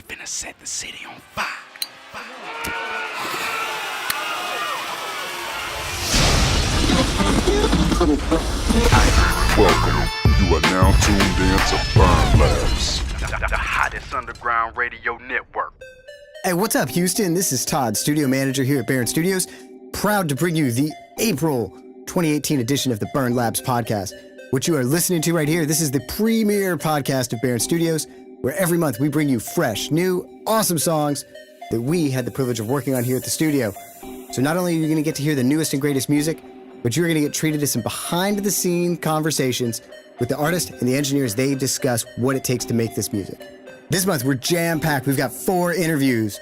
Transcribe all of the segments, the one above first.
finna set the city on fire. Welcome. You are now tuned in to B.U.R.N Labs, The hottest underground radio network. Hey, what's up, Houston? This is Todd, studio manager here at B.U.R.N Studios. Proud to bring you the April 2018 edition of the B.U.R.N Labs podcast. What you are listening to right here, this is the premier podcast of B.U.R.N Studios, where every month we bring you fresh, new, awesome songs that we had the privilege of working on here at the studio. So not only are you going to get to hear the newest and greatest music, but you're going to get treated to some behind-the-scene conversations with the artists and the engineers. They discuss what it takes to make this music. This month, we're jam-packed. We've got 4 interviews.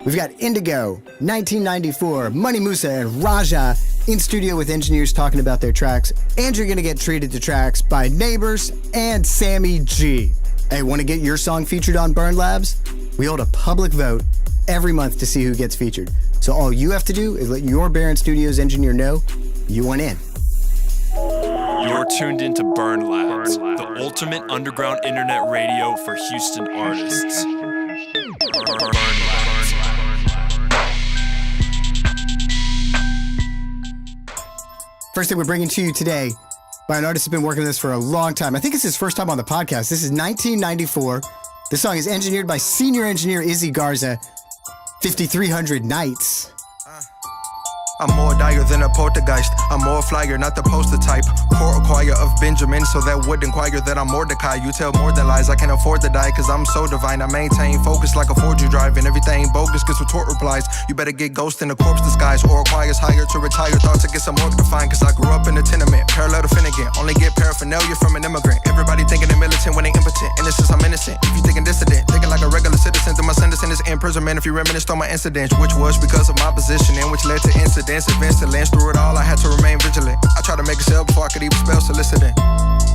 We've got Indago, 1994, Munny Musa, and Rajah in studio with engineers talking about their tracks. And you're going to get treated to tracks by Neighbors and Sammie Gee. Hey, want to get your song featured on B.U.R.N Labs? We hold a public vote every month to see who gets featured. So all you have to do is let your B.U.R.N Studios engineer know you want in. You're tuned into B.U.R.N Labs, the ultimate underground internet radio for Houston artists. B.U.R.N Labs. First thing we're bringing to you today by an artist who's been working on this for a long time. I think it's his first time on the podcast. This is 1994. This song is engineered by senior engineer Izzy Garza, 5300 Nights. I'm more dire than a poltergeist. I'm more flyer, not the poster type. Court choir of Benjamin, so that would inquire that I'm Mordecai. You tell more than lies, I can't afford to die, cause I'm so divine. I maintain focus like a 4G drive, and everything bogus gets retort replies. You better get ghost in a corpse disguise, or acquires higher to retire. Thoughts to get some more defined, cause I grew up in a tenement. Parallel to Finnegan, only get paraphernalia from an immigrant. Everybody thinking they're militant when they impotent. Innocence, I'm innocent. If you thinking dissident, thinking like a regular citizen, then my sentence is imprisonment. If you reminisce on my incidents, which was because of my position, and which led to incidents, events to lens. Through it all, I had to remain vigilant. I tried to make a sale before I could even spell soliciting.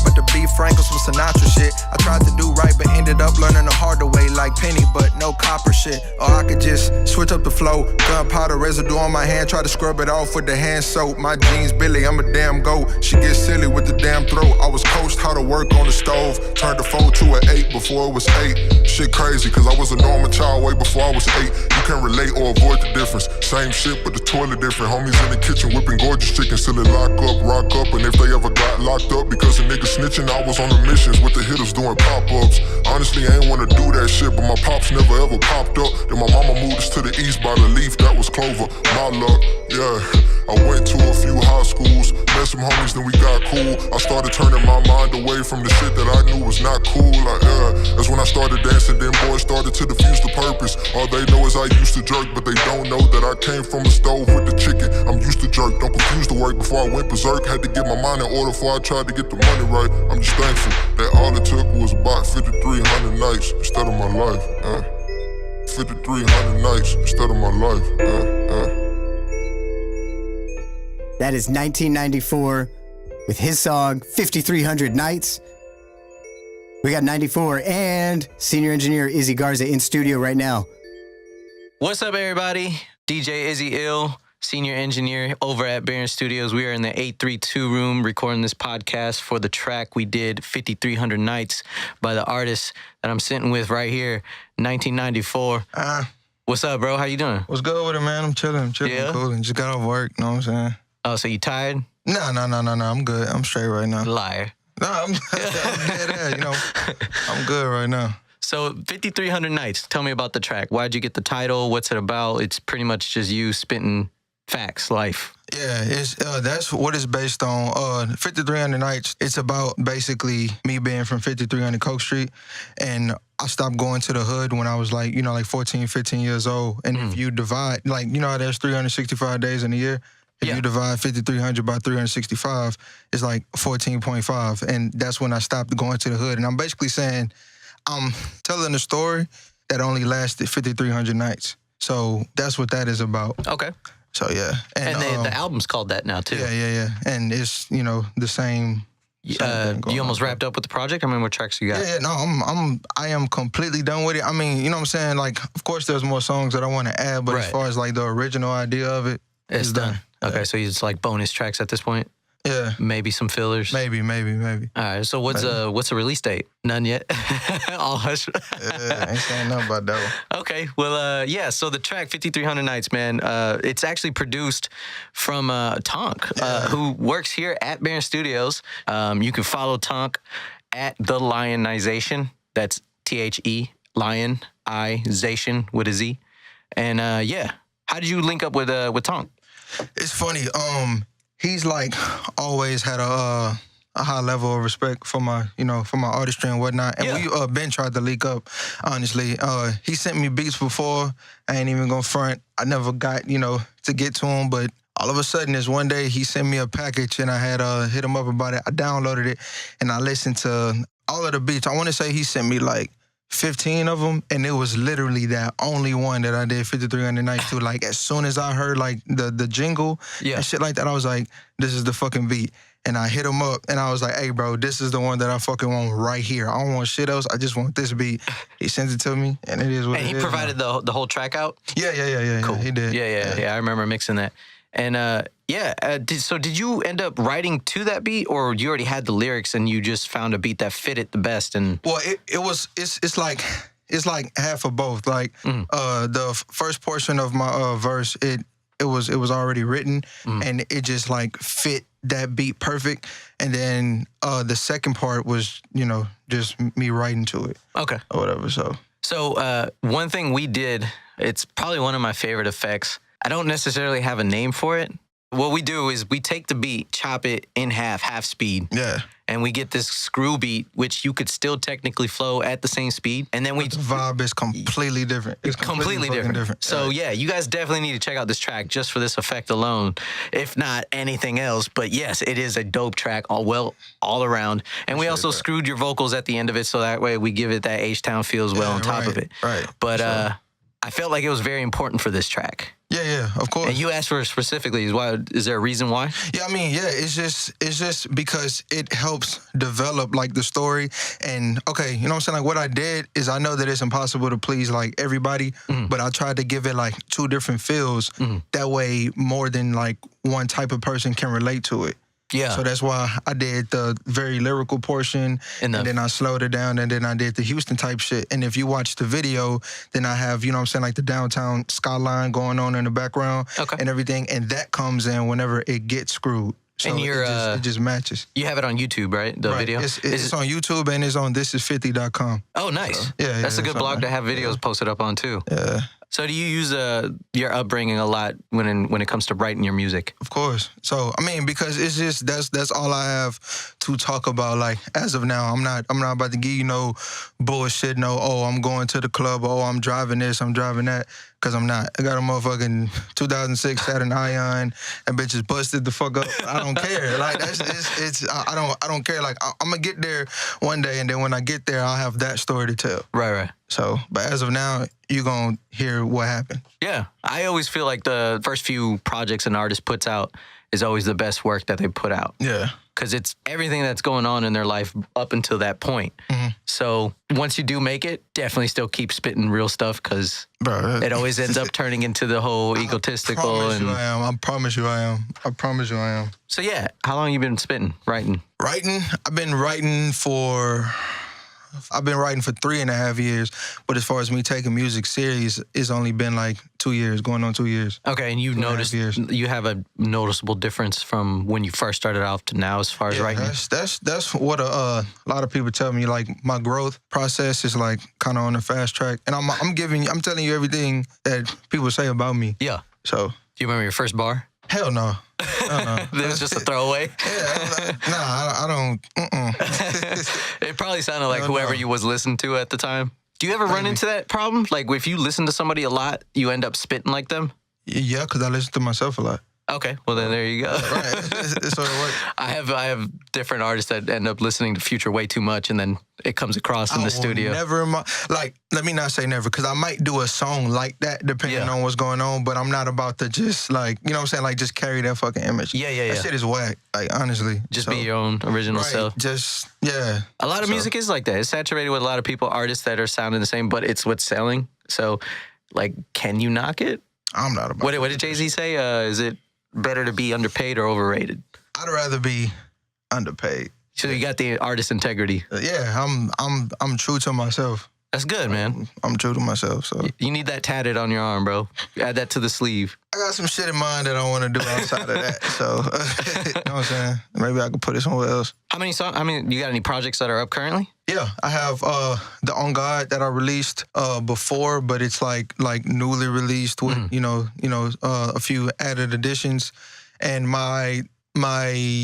But to be frank, was some Sinatra shit. I tried to do right, but ended up learning the harder way, like Penny, but no copper shit. Or I could just switch up the flow. Gunpowder residue on my hand, try to scrub it off with the hand soap. My jeans, Billy, I'm a damn goat. She gets silly with the damn throat. I was coached how to work on the stove. Turned a 4 to an 8 before it was 8. Shit crazy, cause I was a normal child way before I was 8. You can't relate or avoid the difference. Same shit, but the toilet different. Homies in the kitchen whipping gorgeous chicken, still it lock up, rock up. And if they ever got locked up because a nigga snitching, I was on the missions with the hitters doing pop-ups. Honestly, I ain't wanna do that shit, but my pops never ever popped up. Then my mama moved us to the east by the leaf, that was Clover. My luck, yeah. I went to a few high schools, met some homies, then we got cool. I started turning my mind away from the shit that I knew was not cool. That's when I started dancing, then boys started to diffuse the purpose. All they know is I used to jerk, but they don't know that I came from the stove with the chicken. I'm used to jerk, don't confuse the work. Before I went berserk, had to get my mind in order before I tried to get the money right. I'm just thankful that all it took was about 5,300 nights instead of my life. 5,300 nights instead of my life. That is 1994 with his song 5300 Nights. We got 94 and senior engineer Izzy Garza in studio right now. What's up, everybody? DJ Izzy Ill, senior engineer over at B.U.R.N Studios. We are in the 832 room recording this podcast for the track we did, 5300 Nights, by the artist that I'm sitting with right here, 1994. What's up, bro? How you doing? What's good with it, man? I'm chilling, Yeah? coolin'. Just got off work, you know what I'm saying? Oh, so you tired? No, I'm good. I'm straight right now. Liar. No, I'm dead, you know. I'm good right now. So 5300 Nights, tell me about the track. Why'd you get the title? What's it about? It's pretty much just you spitting facts, life. Yeah, it's that's what it's based on. 5300 Nights, it's about basically me being from 5300 Coke Street, and I stopped going to the hood when I was like, you know, like 14, 15 years old. And if you divide, like, you know how there's 365 days in a year? If you divide 5,300 by 365, it's like 14.5. And that's when I stopped going to the hood. And I'm basically saying, I'm telling a story that only lasted 5,300 nights. So that's what that is about. Okay. So, yeah. And the album's called that now, too. Yeah. And it's, you know, the same. You almost wrapped up with the project? I mean, what tracks you got? Yeah, no, I am completely done with it. I mean, you know what I'm saying? Like, of course, there's more songs that I want to add, but as far as like the original idea of it, it's done. Okay, Yeah. so it's like bonus tracks at this point? Yeah. Maybe some fillers. Maybe. All right. So what's the release date? None yet. All hush. Ain't saying nothing about that one. Okay. Well, yeah. So the track 5300 Nights, man. It's actually produced from Tonk, who works here at Barron Studios. You can follow Tonk at The Lionization. That's THE Lionization with a Z. And yeah, how did you link up with Tonk? It's funny. He's like always had a high level of respect for my artistry and whatnot. And we been tried to link up, honestly. He sent me beats before. I ain't even gonna front. I never got, to get to him, but all of a sudden, this one day he sent me a package and I had hit him up about it. I downloaded it and I listened to all of the beats. I want to say he sent me like 15 of them, and it was literally that only one that I did 5300 Nights to. Like, as soon as I heard like the jingle and shit like that, I was like, this is the fucking beat. And I hit him up and I was like, hey bro, this is the one that I fucking want right here. I don't want shit else. I just want this beat. He sent it to me and it is what it is. And he provided the whole track out? Yeah. Cool. He did. Yeah. I remember mixing that. And so did you end up writing to that beat, or you already had the lyrics and you just found a beat that fit it the best? And well, it's like half of both. Like the first portion of my verse, it was already written and it just like fit that beat perfect. And then the second part was just me writing to it. Okay. Or whatever. So one thing we did, it's probably one of my favorite effects. I don't necessarily have a name for it. What we do is we take the beat, chop it in half speed. Yeah. And we get this screw beat, which you could still technically flow at the same speed. And then the vibe is completely different. It's completely different. So yeah, you guys definitely need to check out this track just for this effect alone, if not anything else. But yes, it is a dope track all around. And we also screwed your vocals at the end of it, so that way we give it that H-Town feel as well on top of it. Right. But I felt like it was very important for this track. Yeah, of course. And you asked for it specifically. Is there a reason why? Yeah, I mean, it's just because it helps develop like the story. And okay, you know what I'm saying? Like what I did is, I know that it's impossible to please like everybody, but I tried to give it like two different feels. That way more than like one type of person can relate to it. Yeah. So that's why I did the very lyrical portion, and then I slowed it down, and then I did the Houston type shit. And if you watch the video, then I have, you know what I'm saying, like the downtown skyline going on in the background and everything, and that comes in whenever it gets screwed. So and it just matches. You have it on YouTube, right? The video? It's on YouTube, and it's on thisis50.com. Oh, nice. So, yeah. That's a good blog to have videos posted up on, too. Yeah. So do you use your upbringing a lot when it comes to writing your music? Of course. So I mean, because it's just that's all I have to talk about. Like as of now, I'm not about to give you no bullshit. No, I'm going to the club. I'm driving this. I'm driving that. Cause I'm not. I got a motherfucking 2006 Saturn Ion. That bitch is busted the fuck up. I don't care. Like I don't care. Like I'm gonna get there one day, and then when I get there, I'll have that story to tell. Right. So, but as of now, you're gonna hear what happened. Yeah, I always feel like the first few projects an artist puts out is always the best work that they put out. Yeah. Because it's everything that's going on in their life up until that point. So once you do make it, definitely still keep spitting real stuff, because it always ends up turning into the whole egotistical. I promise you I am. So yeah, how long you been spitting, writing? I've been writing for 3.5 years, but as far as me taking music serious, it's only been like 2 years, going on 2 years. Okay, and you've noticed you have a noticeable difference from when you first started off to now as far as writing? That's what a lot of people tell me. Like my growth process is like kind of on the fast track, and I'm telling you everything that people say about me. Yeah. So. Do you remember your first bar? Hell no. It was just a throwaway? Yeah, I don't. It probably sounded like whoever you was listening to at the time. Do you ever run into that problem? Like if you listen to somebody a lot, you end up spitting like them? Yeah, because I listen to myself a lot. Okay, well then there you go. Right, it's sort of work. I have different artists that end up listening to Future way too much, and then it comes across in the studio. Never, like, let me not say never, because I might do a song like that depending on what's going on, but I'm not about to just like, you know what I'm saying, like just carry that fucking image. Yeah. That shit is whack, like honestly. Just be your own original self. A lot of music is like that. It's saturated with a lot of people, artists that are sounding the same, but it's what's selling. So, like, can you knock it? I'm not about What did Jay-Z say? Is it better to be underpaid or overrated? I'd rather be underpaid. So you got the artist integrity. Yeah, I'm true to myself. That's good, man. I'm true to myself, so. You need that tatted on your arm, bro. Add that to the sleeve. I got some shit in mind that I want to do outside of that, so, you know what I'm saying? Maybe I could put it somewhere else. How many songs? You got any projects that are up currently? Yeah, I have the On God that I released before, but it's like newly released with, a few added additions. And my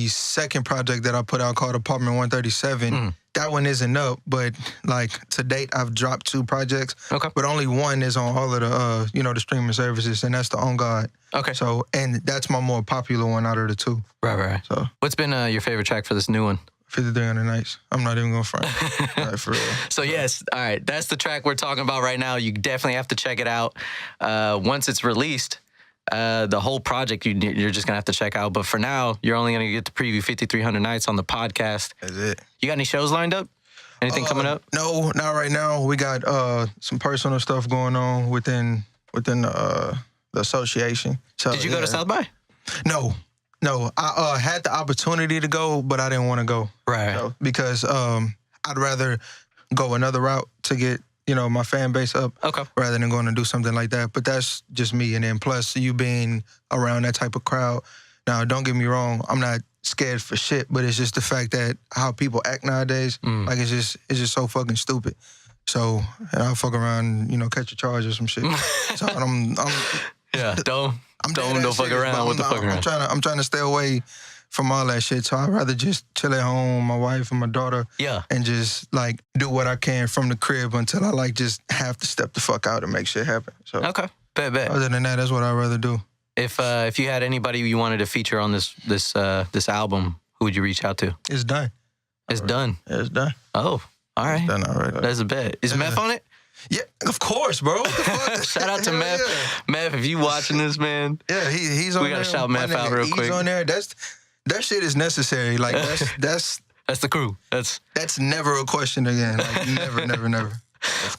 second project that I put out called Apartment 137, that one isn't up, but like to date I've dropped 2 projects. Okay. But only one is on all of the the streaming services, and that's the On God. Okay. So and that's my more popular one out of the 2. Right. So what's been your favorite track for this new one? 5300 Nights. I'm not even gonna front. Right, for real. So yes, all right, that's the track we're talking about right now. You definitely have to check it out. Once it's released, the whole project you're just gonna have to check out. But for now, you're only gonna get to preview 5300 Nights on the podcast. That's it. You got any shows lined up? Anything coming up? No, not right now. We got some personal stuff going on within the association. So, did you go to South by? No. I had the opportunity to go, but I didn't want to go. Right. So, because I'd rather go another route to get my fan base up, rather than going to do something like that. But that's just me. And then plus you being around that type of crowd. Now, don't get me wrong, I'm not scared for shit, but it's just the fact that how people act nowadays, like it's just so fucking stupid. So, and I'll fuck around, catch a charge or some shit. So don't fuck around with the fuck around. I'm trying to stay away from all that shit. So I'd rather just chill at home with my wife and my daughter. Yeah. And just like do what I can from the crib until I like just have to step the fuck out and make shit happen. So okay. Bet. Other than that, that's what I'd rather do. If you had anybody you wanted to feature on this album, who would you reach out to? It's done. It's done. Yeah, it's done. Oh, all right. It's done already. That's a bet. Is Meth on it? Yeah, of course, bro. What the fuck? Shout out to Meth. Yeah. Meth, if you watching this, man. Yeah, he's on there. We gotta shout Meth out real quick. He's on there. That shit is necessary. Like that's the crew. That's never a question again. Like never.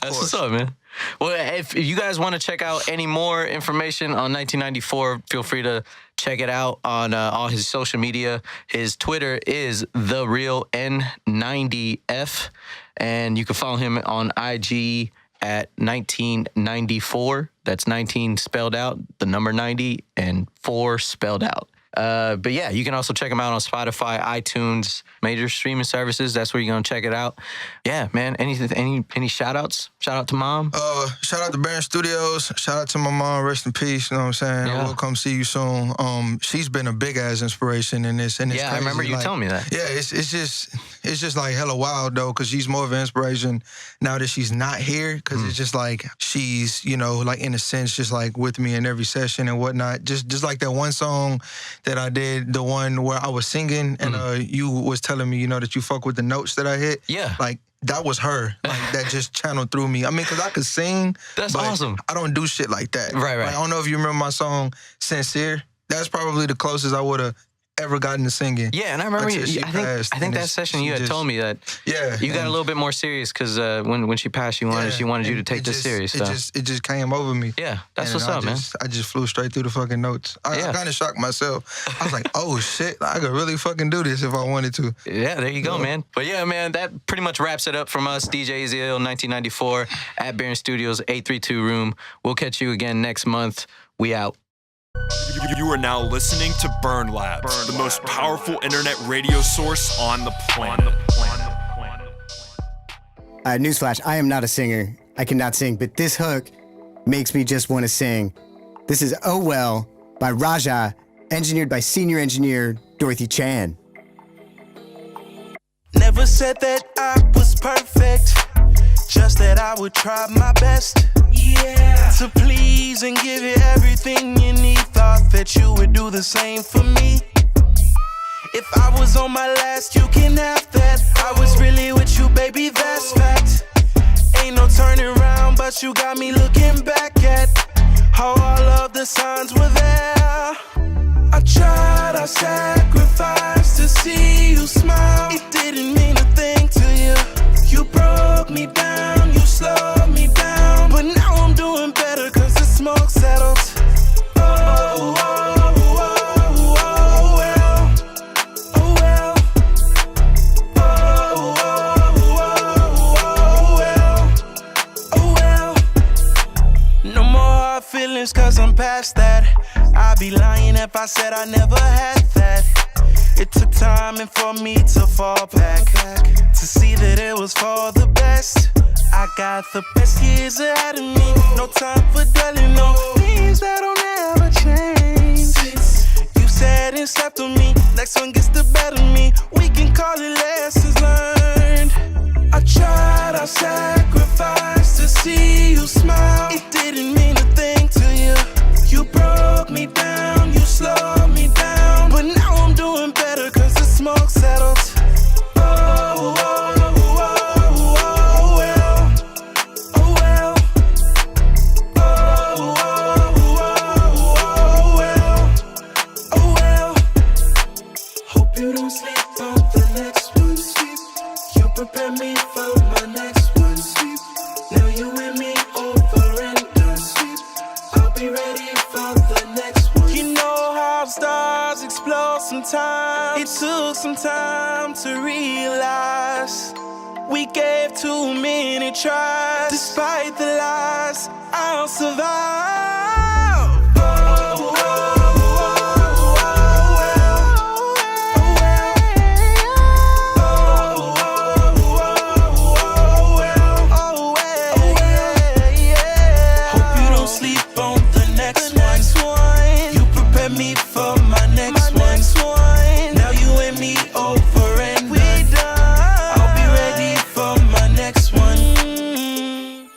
That's what's up, man. Well, if you guys want to check out any more information on 1994, feel free to check it out on all his social media. His Twitter is theRealN90F, and you can follow him on IG at 1994. That's 19 spelled out, the number 90, and 4 spelled out. But yeah, you can also check them out on Spotify, iTunes, major streaming services. That's where you're gonna check it out. Yeah, man. Any shout outs? Shout out to mom. Shout out to B.U.R.N Studios. Shout out to my mom. Rest in peace. You know what I'm saying? Yeah. We'll come see you soon. She's been a big ass inspiration in this. And it's yeah, crazy. I remember you telling me that. Yeah, it's just like hella wild though, because she's more of an inspiration now that she's not here. Because it's just like she's like in a sense just like with me in every session and whatnot. Just like that one song that I did, the one where I was singing and you was telling me, that you fuck with the notes that I hit. Yeah. Like, that was her. Like, that just channeled through me. I mean, because I could sing. That's awesome. I don't do shit like that. Right. Like, I don't know if you remember my song, Sincere. That's probably the closest I would have ever gotten to singing. Yeah, and I remember I think that session you had told me that you got a little bit more serious because when she passed, she wanted you to take this serious. It just came over me. Yeah, that's what's up, man. I just flew straight through the fucking notes. I kind of shocked myself. I was like, oh shit, I could really fucking do this if I wanted to. Yeah, there you go, man. But yeah, man, that pretty much wraps it up from us, DJ Ezekiel, 1994 at B.U.R.N Studios, 832 room. We'll catch you again next month. We out. You are now listening to B.U.R.N Labs, the most powerful internet radio source on the planet. Newsflash, I am not a singer. I cannot sing, but this hook makes me just want to sing. This is Oh Well by Rajah, engineered by senior engineer Dorothy Chan. Never said that I was perfect, just that I would try my best. Yeah. To please and give you everything you need. Thought that you would do the same for me. If I was on my last, you can have that. I was really with you, baby, that's fact. Ain't no turning around, but you got me looking back at how all of the signs were there. I tried, I sacrificed to see you smile. It didn't mean a thing to you. You broke me down, you slowed me down. But now I'm doing better cause the smoke settled. Oh, well. feelings cause I'm past that. I'd be lying if I said I never had that. It took time and for me to fall back, to see that it was for the best. I got the best years ahead of me. No time for dwelling on things that don't ever change. You said and slept on me, next one gets the better of me. We can call it lessons learned. I tried, I sacrificed to see you smile. It didn't mean a thing to you. You broke me down, you slowed me down. But now I'm doing better cause the smoke settled. Oh, oh, oh, oh, oh, well. Oh, well. Oh, oh, oh, oh, well. Oh, well. Hope you don't sleep on the next one. You prepare me for my next one. Now you and me over and done. I'll be ready for the next one. You know how stars explode sometimes. It took some time to realize we gave too many tries. Despite the lies, I'll survive. Oh, oh, oh, oh, well. Oh, well. Oh, oh, oh, well. Oh, well. Yeah. Hope you don't sleep on the next one. You prepare me for my next one. Now you and me over and we done. I'll be ready for my next one.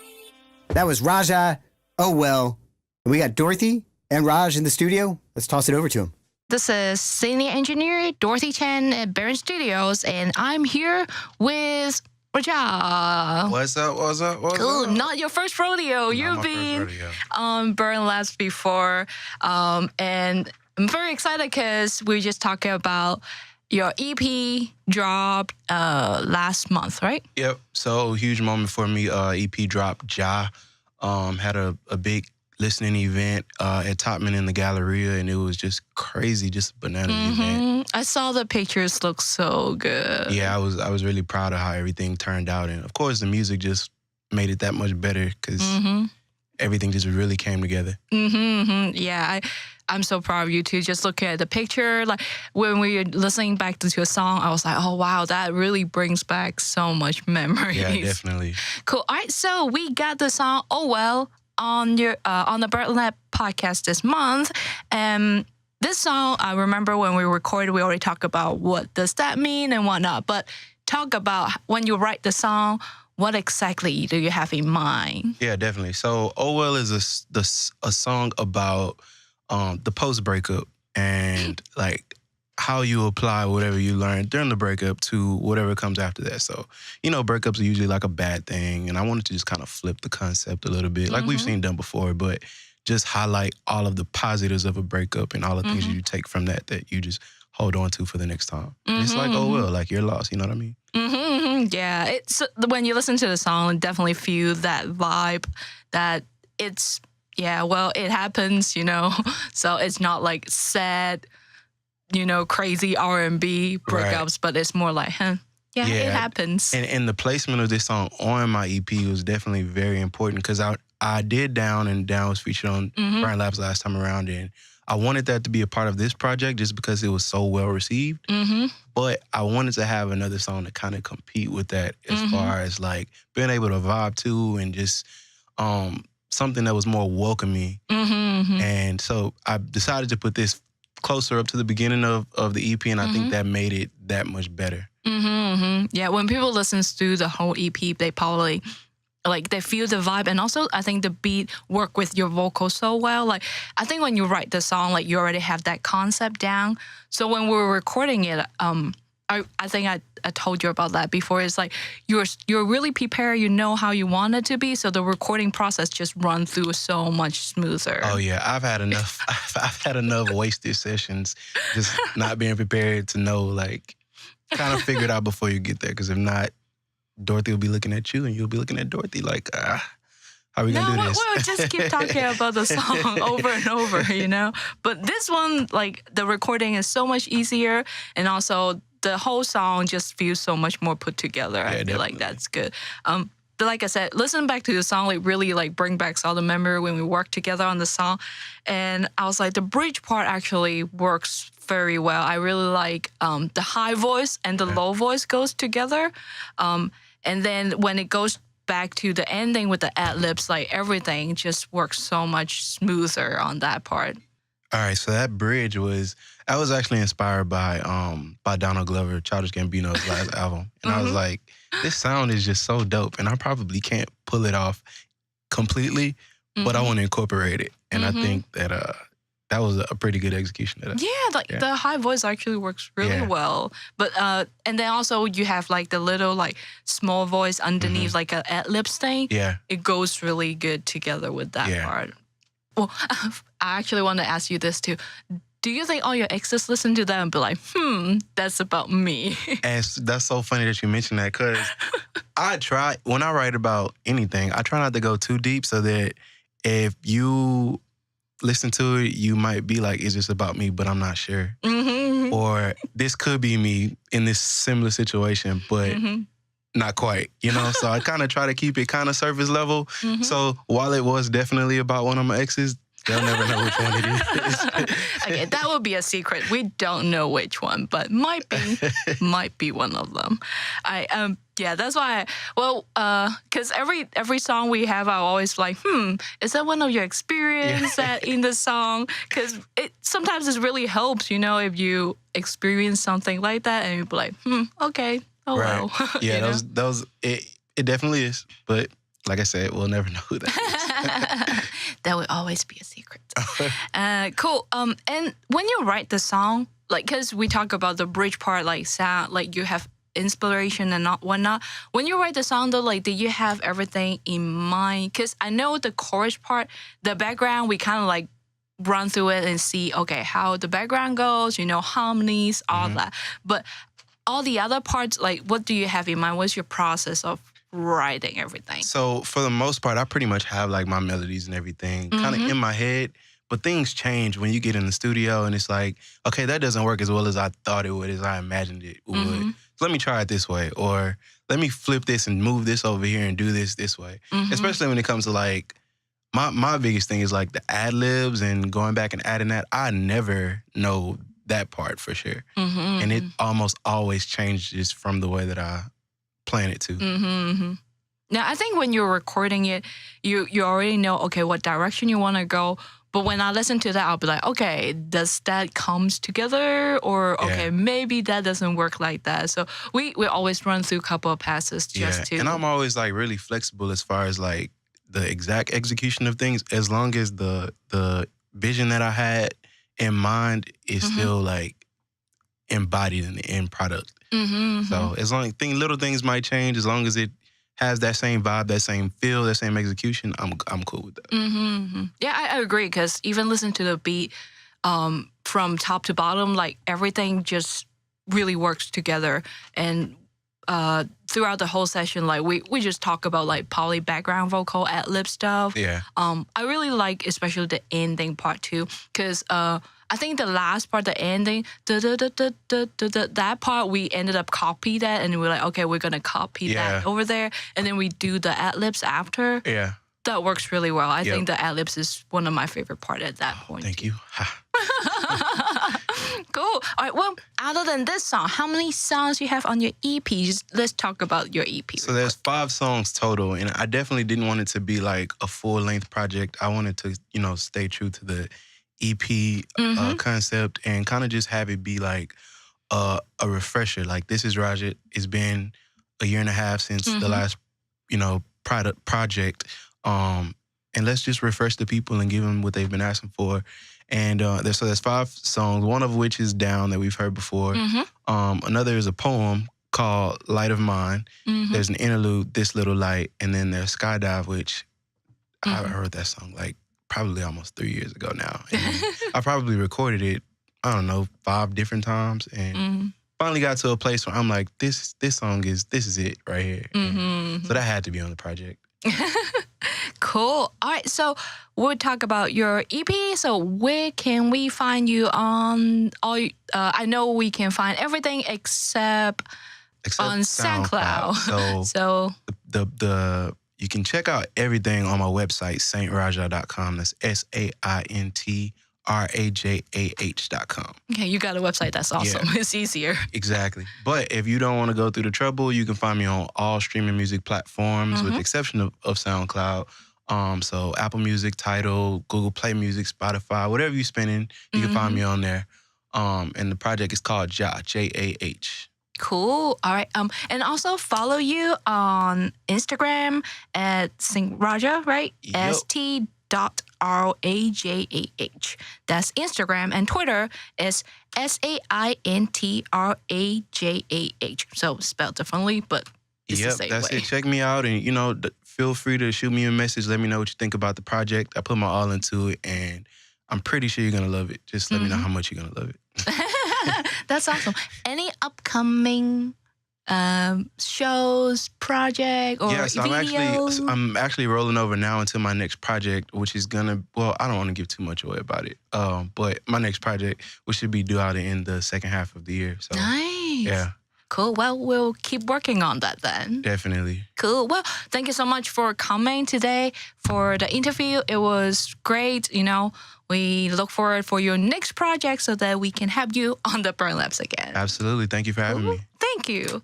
That was Rajah, Oh Well. And we got Dorothy and Raj in the studio. Let's toss it over to him. This is senior engineer Dorothy Chen at B.U.R.N Studios, and I'm here with Rajah. What's up? What's up? What's Cool, up? not your first rodeo. You've been on B.U.R.N Labs before, and I'm very excited because we were just talking about your EP dropped last month, right? Yep. So huge moment for me. EP dropped. Had a big listening event at Topman in the Galleria, and it was just crazy, just a banana event. I saw the pictures look so good. Yeah, I was really proud of how everything turned out, and of course the music just made it that much better because everything just really came together. Yeah, I'm so proud of you too. Just looking at the picture, like when we were listening back to a song, I was like, oh wow, that really brings back so much memories. Yeah, definitely. Cool. All right, so we got the song "Oh Well" on the B.U.R.N Lab podcast this month, and this song, I remember when we recorded, we already talked about what does that mean and whatnot. But talk about when you write the song, what exactly do you have in mind? Yeah, definitely. So "Oh Well" is a song about the post breakup and like how you apply whatever you learned during the breakup to whatever comes after that. So, breakups are usually like a bad thing, and I wanted to just kind of flip the concept a little bit, like we've seen done before, but just highlight all of the positives of a breakup and all the things you take from that you just hold on to for the next time. It's like, oh well, like you're lost, you know what I mean? Yeah, it's when you listen to the song, definitely feel that vibe that it's, yeah, well, it happens, so it's not like sad, crazy R&B breakups, but it's more like, yeah, it happens. And the placement of this song on my EP was definitely very important because I did Down, and Down was featured on B.U.R.N Labs last time around, and I wanted that to be a part of this project just because it was so well received. But I wanted to have another song to kind of compete with that as far as like being able to vibe to and just something that was more welcoming. And so I decided to put this closer up to the beginning of the EP, and I think that made it that much better. Yeah, when people listen to the whole EP, they probably like they feel the vibe, and also I think the beat work with your vocals so well. Like I think when you write the song, like you already have that concept down. So when we were recording it, I think I told you about that before. It's like you're really prepared. You know how you want it to be, so the recording process just run through so much smoother. Oh yeah, I've had enough. I've had enough wasted sessions, just not being prepared to know, like, kind of figure it out before you get there. Because if not, Dorothy will be looking at you, and you'll be looking at Dorothy like, how are we gonna do this? We'll just keep talking about the song over and over, But this one, like the recording is so much easier, and also the whole song just feels so much more put together. I feel like that's good. like I said, listen back to the song, like really like bring back all the memory when we worked together on the song. And I was like, the bridge part actually works very well. I really like the high voice and the low voice goes together. And then when it goes back to the ending with the ad-libs, like everything just works so much smoother on that part. All right, so that bridge was actually inspired by Donald Glover, Childish Gambino's last album. And I was like, this sound is just so dope, and I probably can't pull it off completely, but I want to incorporate it. And I think that that was a pretty good execution of that. Yeah, like the high voice actually works really well. But and then also you have like the little like small voice underneath like an ad-libs thing. Yeah. It goes really good together with that part. Well, I actually want to ask you this too. Do you think all your exes listen to that and be like, that's about me? And that's so funny that you mentioned that, because when I write about anything, I try not to go too deep so that if you listen to it, you might be like, is this about me? But I'm not sure. Or this could be me in this similar situation, but not quite, you know? So I kind of try to keep it kind of surface level. So while it was definitely about one of my exes, they'll never know which one it is. Okay, that would be a secret. We don't know which one, but might be one of them. Yeah, that's why. Because every song we have, I always like, is that one of your experience that in the song? Because sometimes it really helps, you know, if you experience something like that, and you be like, okay, well. Yeah, it definitely is, but. Like I said, we'll never know who that is. That will always be a secret. Cool. And when you write the song, like, because we talk about the bridge part, like sound, like you have inspiration and whatnot. When you write the song, though, like, do you have everything in mind? Because I know the chorus part, the background, we kind of like run through it and see, okay, how the background goes, you know, harmonies, all that. But all the other parts, like, what do you have in mind? What's your process of writing everything? So for the most part, I pretty much have like my melodies and everything kind of in my head, but things change when you get in the studio and it's like, okay, that doesn't work as well as I thought it would, as I imagined it would. So let me try it this way, or let me flip this and move this over here and do this way. Especially when it comes to like, my biggest thing is like the ad-libs and going back and adding that. I never know that part for sure. And it almost always changes from the way that I plan it to. Now, I think when you're recording it, you already know, okay, what direction you want to go. But when I listen to that, I'll be like, okay, does that comes together? Or, okay, maybe that doesn't work like that. So we always run through a couple of passes just to... And I'm always like really flexible as far as like the exact execution of things, as long as the vision that I had in mind is still like embodied in the end product. So as long as little things might change, as long as it has that same vibe, that same feel, that same execution, I'm cool with that. Yeah, I agree, because even listen to the beat from top to bottom, like everything just really works together. And throughout the whole session, like we just talk about like poly background vocal, ad-lib stuff. I really like especially the ending part too, because I think the last part, the ending, that part, we ended up copy that, and we're like, okay, we're gonna copy that over there, and then we do the ad-libs after. That works really well. I think the ad-libs is one of my favorite part at that point. Thank you. Cool. All right. Well, other than this song, how many songs you have on your EP? Let's talk about your EP. So there's 5 songs total, and I definitely didn't want it to be like a full-length project. I wanted to, you know, stay true to the EP concept and kind of just have it be like a refresher. Like, this is Rajah. It's been a year and a half since the last, you know, project. And let's just refresh the people and give them what they've been asking for. And there's 5 songs, one of which is Down that we've heard before. Another is a poem called Light of Mine. There's an interlude, This Little Light, and then there's Skydive, which I heard that song like probably almost 3 years ago now. And I probably recorded it, I don't know, 5 different times, and finally got to a place where I'm like, this song is it right here. So that had to be on the project. Cool. All right, so we'll talk about your EP. So where can we find you on all? I know we can find everything except except on SoundCloud. So the you can check out everything on my website, saintrajah.com. That's SAINTRAJAH.com. Okay, you got a website. That's awesome. Yeah. It's easier. Exactly. But if you don't want to go through the trouble, you can find me on all streaming music platforms with the exception of SoundCloud. So Apple Music, Tidal, Google Play Music, Spotify, whatever you're spinning, you can find me on there. And the project is called Jah, J-A-H. Cool. All right. And also follow you on Instagram at Sing Rajah, right? Yep. ST.RAJAH. That's Instagram, and Twitter is SAINTRAJAH. So spelled differently, but it's the same that's way. it. Check me out, and feel free to shoot me a message. Let me know what you think about the project. I put my all into it, and I'm pretty sure you're gonna love it. Just let me know how much you're gonna love it. That's awesome. Any upcoming shows, project, or videos? I'm actually rolling over now into my next project, which is gonna. Well, I don't want to give too much away about it. But my next project, which should be due out in the second half of the year. So nice. Yeah. Cool. Well, we'll keep working on that then. Definitely. Cool. Well, thank you so much for coming today for the interview. It was great. We look forward for your next project so that we can have you on the B.U.R.N Labs again. Absolutely. Thank you for having me. Thank you.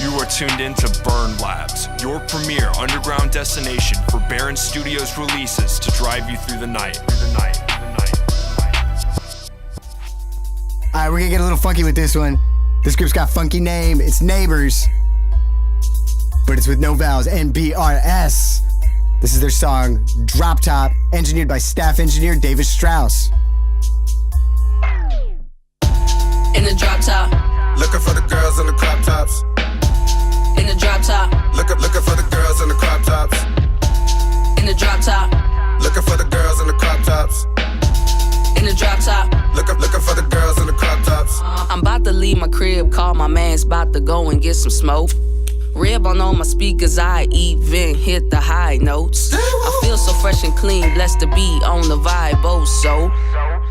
You are tuned in to B.U.R.N Labs, your premier underground destination for Barron Studios releases to drive you through the night. All right, we're going to get a little funky with this one. This group's got a funky name. It's Neighbors, but it's with no vowels, NBRS. This is their song, Drop Top, engineered by staff engineer Davis Strauss. In the drop top, Looking for the girls in the crop tops. in the drop top, Looking for the girls in the crop tops. in the drop top, Looking for the girls in the crop tops. in the drop top. Looking for the girls in the crop tops. I'm about to leave my crib, call my man's about to go and get some smoke. Rib on all my speakers, I even hit the high notes. I feel so fresh and clean, blessed to be on the vibe, oh so.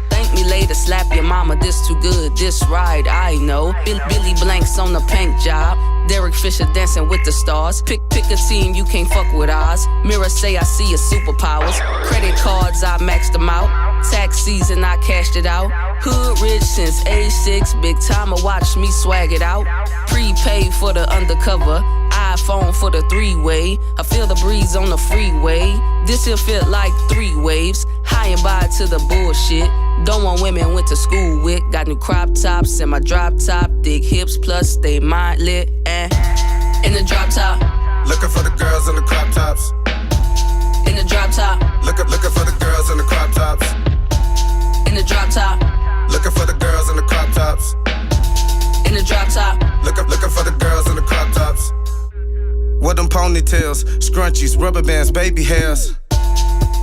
Thank me later, slap your mama, this too good, this ride, I know. Billy Blanks on the paint job, Derek Fisher dancing with the stars. Pick a team, you can't fuck with ours. Mirror say I see your superpowers. Credit cards, I maxed them out. Tax season, I cashed it out. Hood rich since age 6, big timer watch me swag it out. Prepaid for the undercover, iPhone for the three-way. I feel the breeze on the freeway. This here feel like 3 waves. High and by to the bullshit. Don't want women went to school with. Got new crop tops and my drop top. Thick hips plus they mind lit. And in the drop top, Looking for the girls in the crop tops. in the drop top, Looking for the girls in the crop tops. in the drop top, Looking for the girls in the crop tops. in the drop top. Looking for the girls in the crop tops. With them ponytails, scrunchies, rubber bands, baby hairs.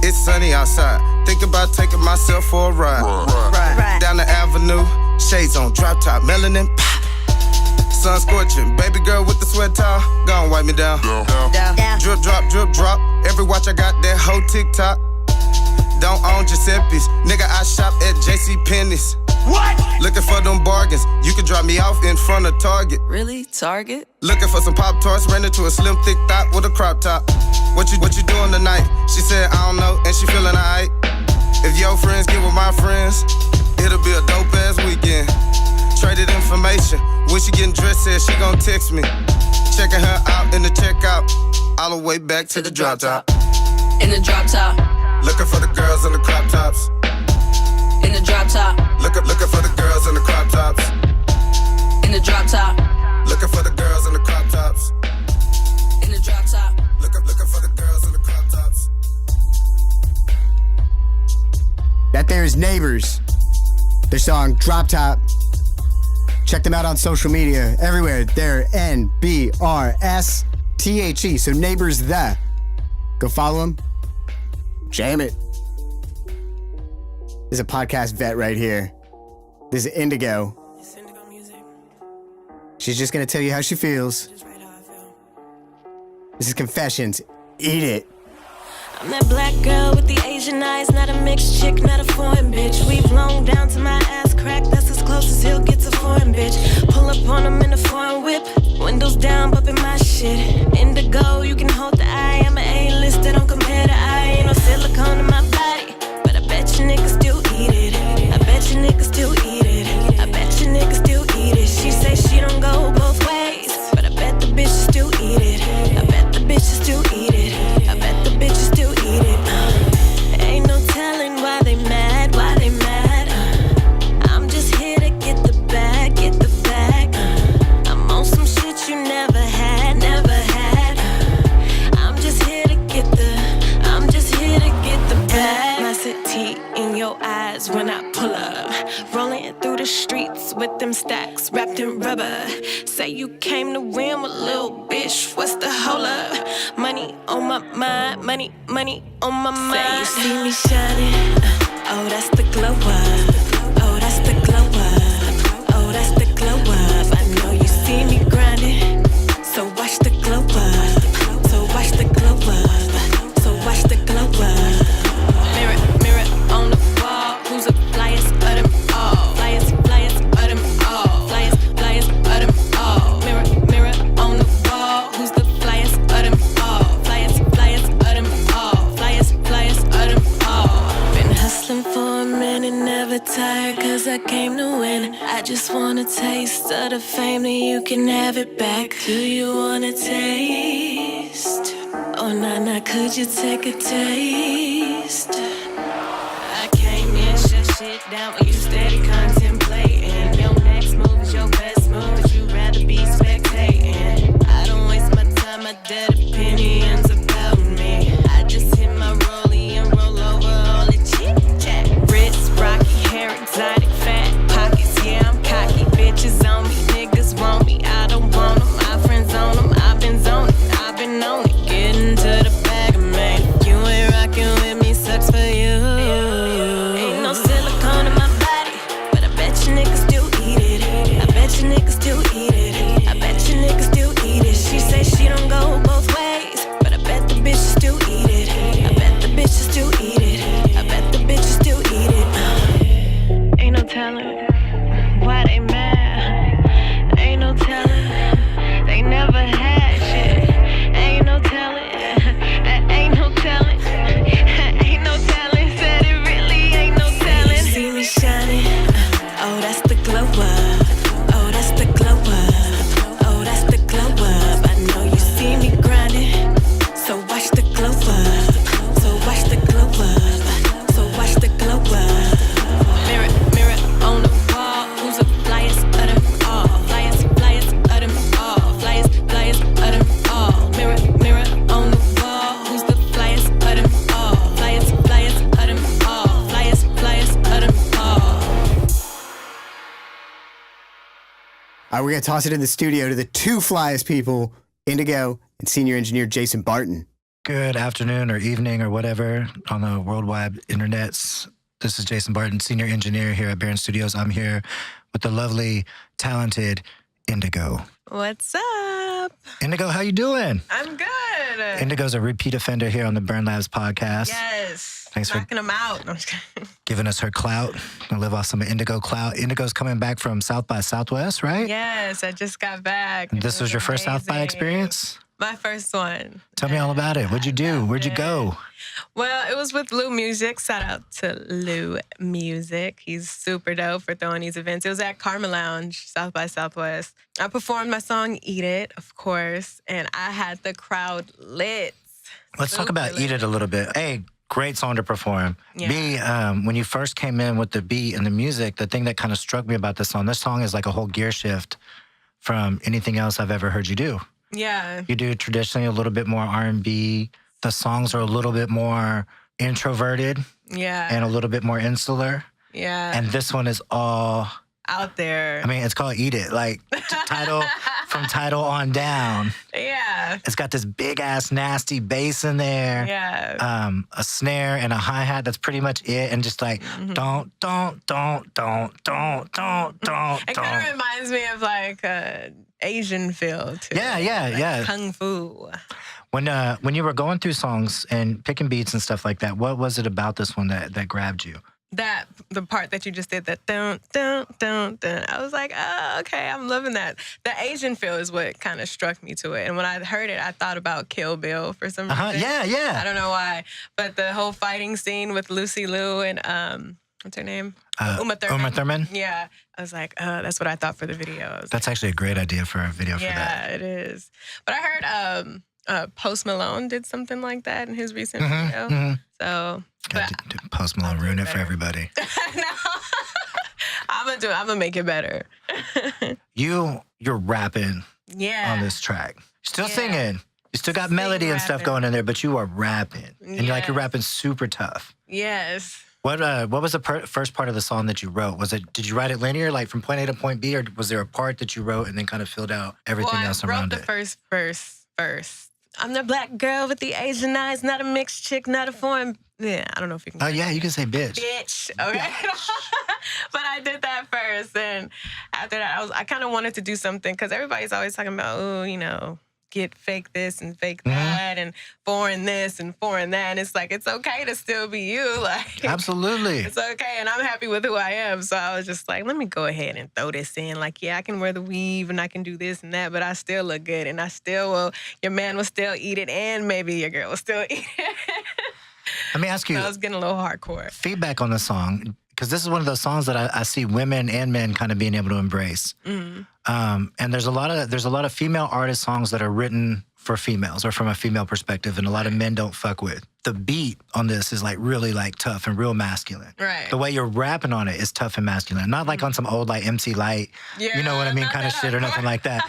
It's sunny outside. Think about taking myself for a ride. Down the avenue, shades on, drop top, melanin pop. Sun scorching, baby girl with the sweat towel. Gon' wipe me down. Drip drop. Every watch I got that whole TikTok. Don't own Giuseppe's, nigga. I shop at JCPenney's. What? Looking for them bargains. You can drop me off in front of Target. Really? Target? Looking for some Pop-Tarts, ran into a slim, thick thought with a crop top. What you doing tonight? She said, I don't know, and she feeling alright. If your friends get with my friends, it'll be a dope-ass weekend. Traded information. When she getting dressed, said she gon' text me. Checking her out in the checkout. All the way back to the drop top. In the drop top, Looking for the girls in the crop tops. in the drop top, Looking for the girls in the crop tops. in the drop top, Looking for the girls in the crop tops. in the drop top. Looking for the girls in the crop tops. That there is Neighbors. Their song, Drop Top. Check them out on social media. Everywhere. They're NBRS. So Neighbors the. Go follow them. Jam it. This is a podcast vet right here. This is Indago. She's just gonna tell you how she feels. This is Confessions. Eat it. I I'm that black girl with the Asian eyes, not a mixed chick, not a foreign bitch. We've blown down to my ass crack, that's as close as he'll get to foreign bitch. Pull up on him in a foreign whip, windows down, bumping my shit. Indigo, you can hold the eye, I'm an A-list, I don't compare to I. Ain't no silicone in my body, but I bet you niggas still eat it. I bet you niggas still eat it. I bet you niggas still eat it. She say she don't go both ways, but I bet the bitches still eat it. I bet the bitches still eat it. I bet the bitches still eat it. Ain't no telling why they mad, why they mad. I'm just here to get the bag, get the bag. I'm on some shit you never had, never had. I'm just here to get the, I'm just here to get the bag. I said T in your eyes when I pull up, rolling through the streets with them stacks wrapped in rubber. Say you came to win with little bitch, what's the hold up? Money on my mind, money, money on my mind. Say you see me shining, oh that's the glow up, oh that's the glow up, oh that's the glow up. I know you see me grinding, so watch the glow up, so watch the glow up, so watch the glow up. Mirror, mirror on the wall, who's the flyest of them all? Flyest, flyest of them all. Flyest, flyest of them all. Mirror, mirror on the wall, who's the flyest of them all? Flyest, flyest of them all. Flyest, flyest of them all. Been hustling for a minute, never tired, cause I came to win. I just want a taste of the fame, then you can have it back. Do you wanna taste? Oh, nah, could you take a taste? I came in, shut shit down when you steady contemplating. Your next move is your best move, but you rather be spectating. I don't waste my time, my dead opinions about me. I just hit my rollie and roll over all the chit-chat. Wrist, rocky hair, exotic, fat pockets, yeah, I'm cocky. Bitches on me, niggas want me, I don't want them. My friends on them, I've been zoning, I've been on it. Getting to the bag, man. You ain't rockin' with me, sucks for you. Ain't no silicone in my body, but I bet you niggas still eat it. I bet you niggas still eat it. I bet you niggas still eat it. She say she don't go both ways, but I bet the bitches still eat it. I bet the bitches still eat it. I bet the bitches still eat it. Ain't no telling why they mad. Ain't no telling they never had shit. Ain't no telling. Ain't no telling. Ain't no telling. Said it really ain't no telling. See me shining. Oh, that's the glow up. Oh, that's the glow up. Oh, that's the glow up. I know you see me grinding, so watch the glow up. So watch the glow up. So watch the glow up. Mirror, mirror on the wall, who's the flyest of them all? Flyest, flyest of them all. Flyest, flyest of them all. Mirror, mirror on the wall, who's the flyest of them all? Flyest, flyest of them all. Flyest, flyest of them all. All right, we're going to toss it in the studio to the two flyest people, Indago and senior engineer Jason Barton. Good afternoon or evening or whatever on the worldwide internets. This is Jason Barton, senior engineer here at B.U.R.N Studios. I'm here with the lovely, talented Indago. What's up? Indago, how you doing? I'm good. Indigo's a repeat offender here on the B.U.R.N Labs podcast. Yes. Thanks Knocking for them out. No, I'm just kidding. giving us her clout. Gonna live off some Indigo clout. Indigo's coming back from South by Southwest, right? Yes, I just got back. This was your first South by experience? My first one. Tell me all about it. What'd you do? Where'd you go? Well, it was with Lou Music. Shout out to Lou Music. He's super dope for throwing these events. It was at Karma Lounge, South by Southwest. I performed my song Eat It, of course, and I had the crowd lit. Let's talk about Eat It a little bit. A, great song to perform. Yeah. B, when you first came in with the beat and the music, the thing that kind of struck me about this song is like a whole gear shift from anything else I've ever heard you do. Yeah. You do traditionally a little bit more R&B. The songs are a little bit more introverted. Yeah. And a little bit more insular. Yeah. And this one is all out there. I mean, it's called Eat It. Like, title from title on down. Yeah. It's got this big ass nasty bass in there. Yeah. A snare and a hi-hat. That's pretty much it. And just like don't. It kind of reminds me of like Asian feel too. Yeah. Kung Fu. When you were going through songs and picking beats and stuff like that, what was it about this one that grabbed you? The part that you just did, that dun, dun, dun, dun. I was like, oh, okay, I'm loving that. The Asian feel is what kind of struck me to it. And when I heard it, I thought about Kill Bill for some reason. Yeah. I don't know why. But the whole fighting scene with Lucy Liu and, what's her name? Uma Thurman. Uma Thurman? Yeah. I was like, that's what I thought for the video. That's actually a great idea for a video for that. Yeah, it is. But I heard Post Malone did something like that in his recent video. So... Post Malone ruin it for everybody. No. I'm gonna make it better. You're rapping on this track. Still singing. You still got melody and stuff going in there, but you are rapping. And you're rapping super tough. Yes. What was the first part of the song that you wrote? Did you write it linear, like from point A to point B, or was there a part that you wrote and then kind of filled out everything else around it? I wrote the first verse first. I'm the black girl with the Asian eyes, not a mixed chick, not a foreign. Yeah, I don't know if you can. Oh, yeah, you can say bitch. Bitch, okay. But I did that first. And after that, I kind of wanted to do something because everybody's always talking about, get fake this and fake that and foreign this and foreign that. And it's like, it's okay to still be you. Like, absolutely. It's okay. And I'm happy with who I am. So I was just like, let me go ahead and throw this in. Like, yeah, I can wear the weave and I can do this and that, but I still look good. And I still will, your man will still eat it and maybe your girl will still eat it. Let me ask you. So I was getting a little hardcore. Feedback on the song, because this is one of those songs that I see women and men kind of being able to embrace. And there's a lot of female artist songs that are written for females or from a female perspective, and a lot of men don't fuck with. The beat on this is like really like tough and real masculine. Right. The way you're rapping on it is tough and masculine, not like on some old like MC Light, you know what I mean, kind of shit or nothing like that.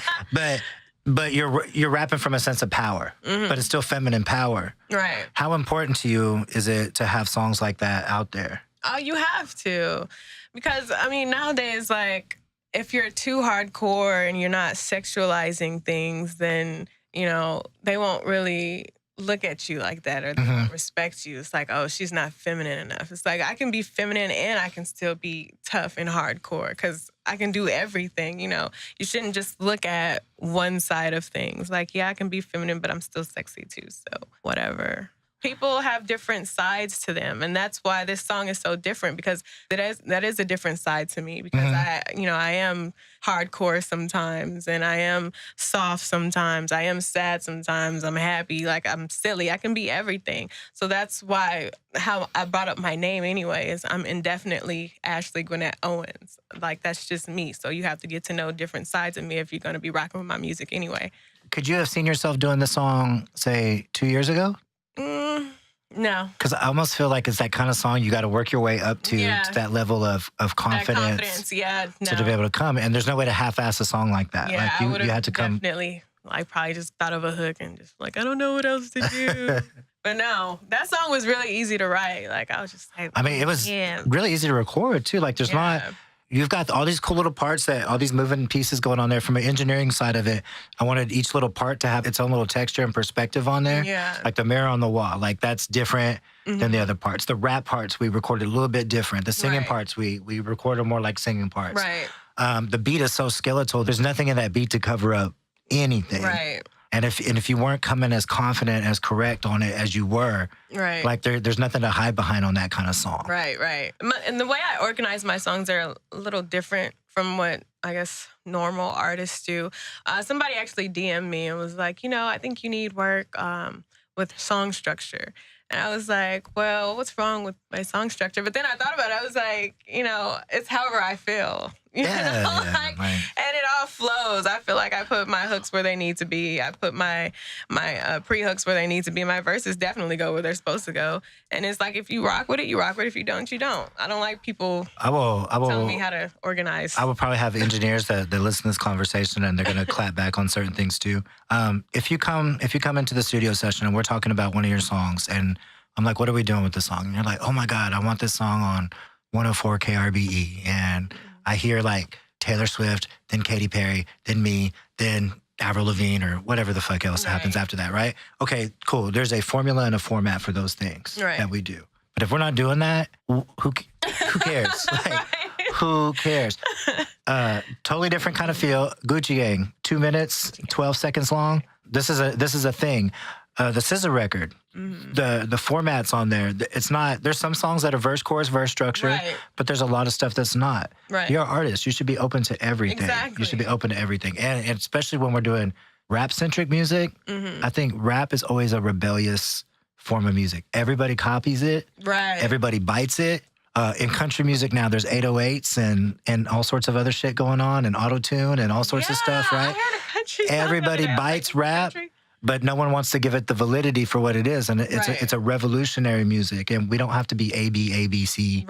But you're rapping from a sense of power, but it's still feminine power. Right. How important to you is it to have songs like that out there? Oh, you have to. Because, I mean, nowadays, like, if you're too hardcore and you're not sexualizing things, then, they won't really look at you like that or they won't respect you. It's like, oh, she's not feminine enough. It's like, I can be feminine and I can still be tough and hardcore because I can do everything, You shouldn't just look at one side of things. Like, yeah, I can be feminine, but I'm still sexy too, so whatever. People have different sides to them, and that's why this song is so different because that is a different side to me because I am hardcore sometimes and I am soft sometimes. I am sad sometimes. I'm happy. Like I'm silly. I can be everything. So that's why how I brought up my name anyway is I'm indefinitely Ashley Gwinnett Owens. Like that's just me. So you have to get to know different sides of me if you're going to be rocking with my music anyway. Could you have seen yourself doing the song, say, 2 years ago? No. Because I almost feel like it's that kind of song you got to work your way up to that level of confidence. To be able to come. And there's no way to half-ass a song like that. Yeah, like you had to come. Definitely. Like probably just thought of a hook and just like, I don't know what else to do. But no, that song was really easy to write. Like I was just like, I mean, it was really easy to record too. Like there's not... You've got all these cool little parts all these moving pieces going on there. From an engineering side of it, I wanted each little part to have its own little texture and perspective on there. Yeah. Like the mirror on the wall, like that's different than the other parts. The rap parts we recorded a little bit different. The singing parts we recorded more like singing parts. Right. The beat is so skeletal. There's nothing in that beat to cover up anything. Right. And if you weren't coming as confident, as correct on it as you were, like there's nothing to hide behind on that kind of song. Right. And the way I organize my songs are a little different from what I guess normal artists do. Somebody actually DM'd me and was like, I think you need work with song structure. And I was like, well, what's wrong with my song structure? But then I thought about it. I was like, it's however I feel. And it all flows. I feel like I put my hooks where they need to be. I put my pre-hooks where they need to be. My verses definitely go where they're supposed to go. And it's like, if you rock with it, you rock with it. If you don't, you don't. I don't like people telling me how to organize. I will probably have engineers that listen to this conversation and they're going to clap back on certain things too. If you come into the studio session and we're talking about one of your songs and I'm like, what are we doing with the song? And you're like, oh my God, I want this song on 104 KRBE. And I hear like Taylor Swift, then Katy Perry, then me, then Avril Lavigne, or whatever the fuck else happens after that, right? Okay, cool. There's a formula and a format for those things that we do. But if we're not doing that, who cares? Like, who cares? Totally different kind of feel. Gucci Gang, 2 minutes, 12 seconds long. This is a thing. The SZA record, the format's on there. It's not. There's some songs that are verse, chorus, verse structure, but there's a lot of stuff that's not. Right. You're an artist. You should be open to everything. Exactly. You should be open to everything, and especially when we're doing rap-centric music. I think rap is always a rebellious form of music. Everybody copies it. Right. Everybody bites it. In country music now, there's 808s and all sorts of other shit going on, and auto-tune and all sorts of stuff, right? I heard a country Everybody bites rap. But no one wants to give it the validity for what it is, and it's a revolutionary music, and we don't have to be ABC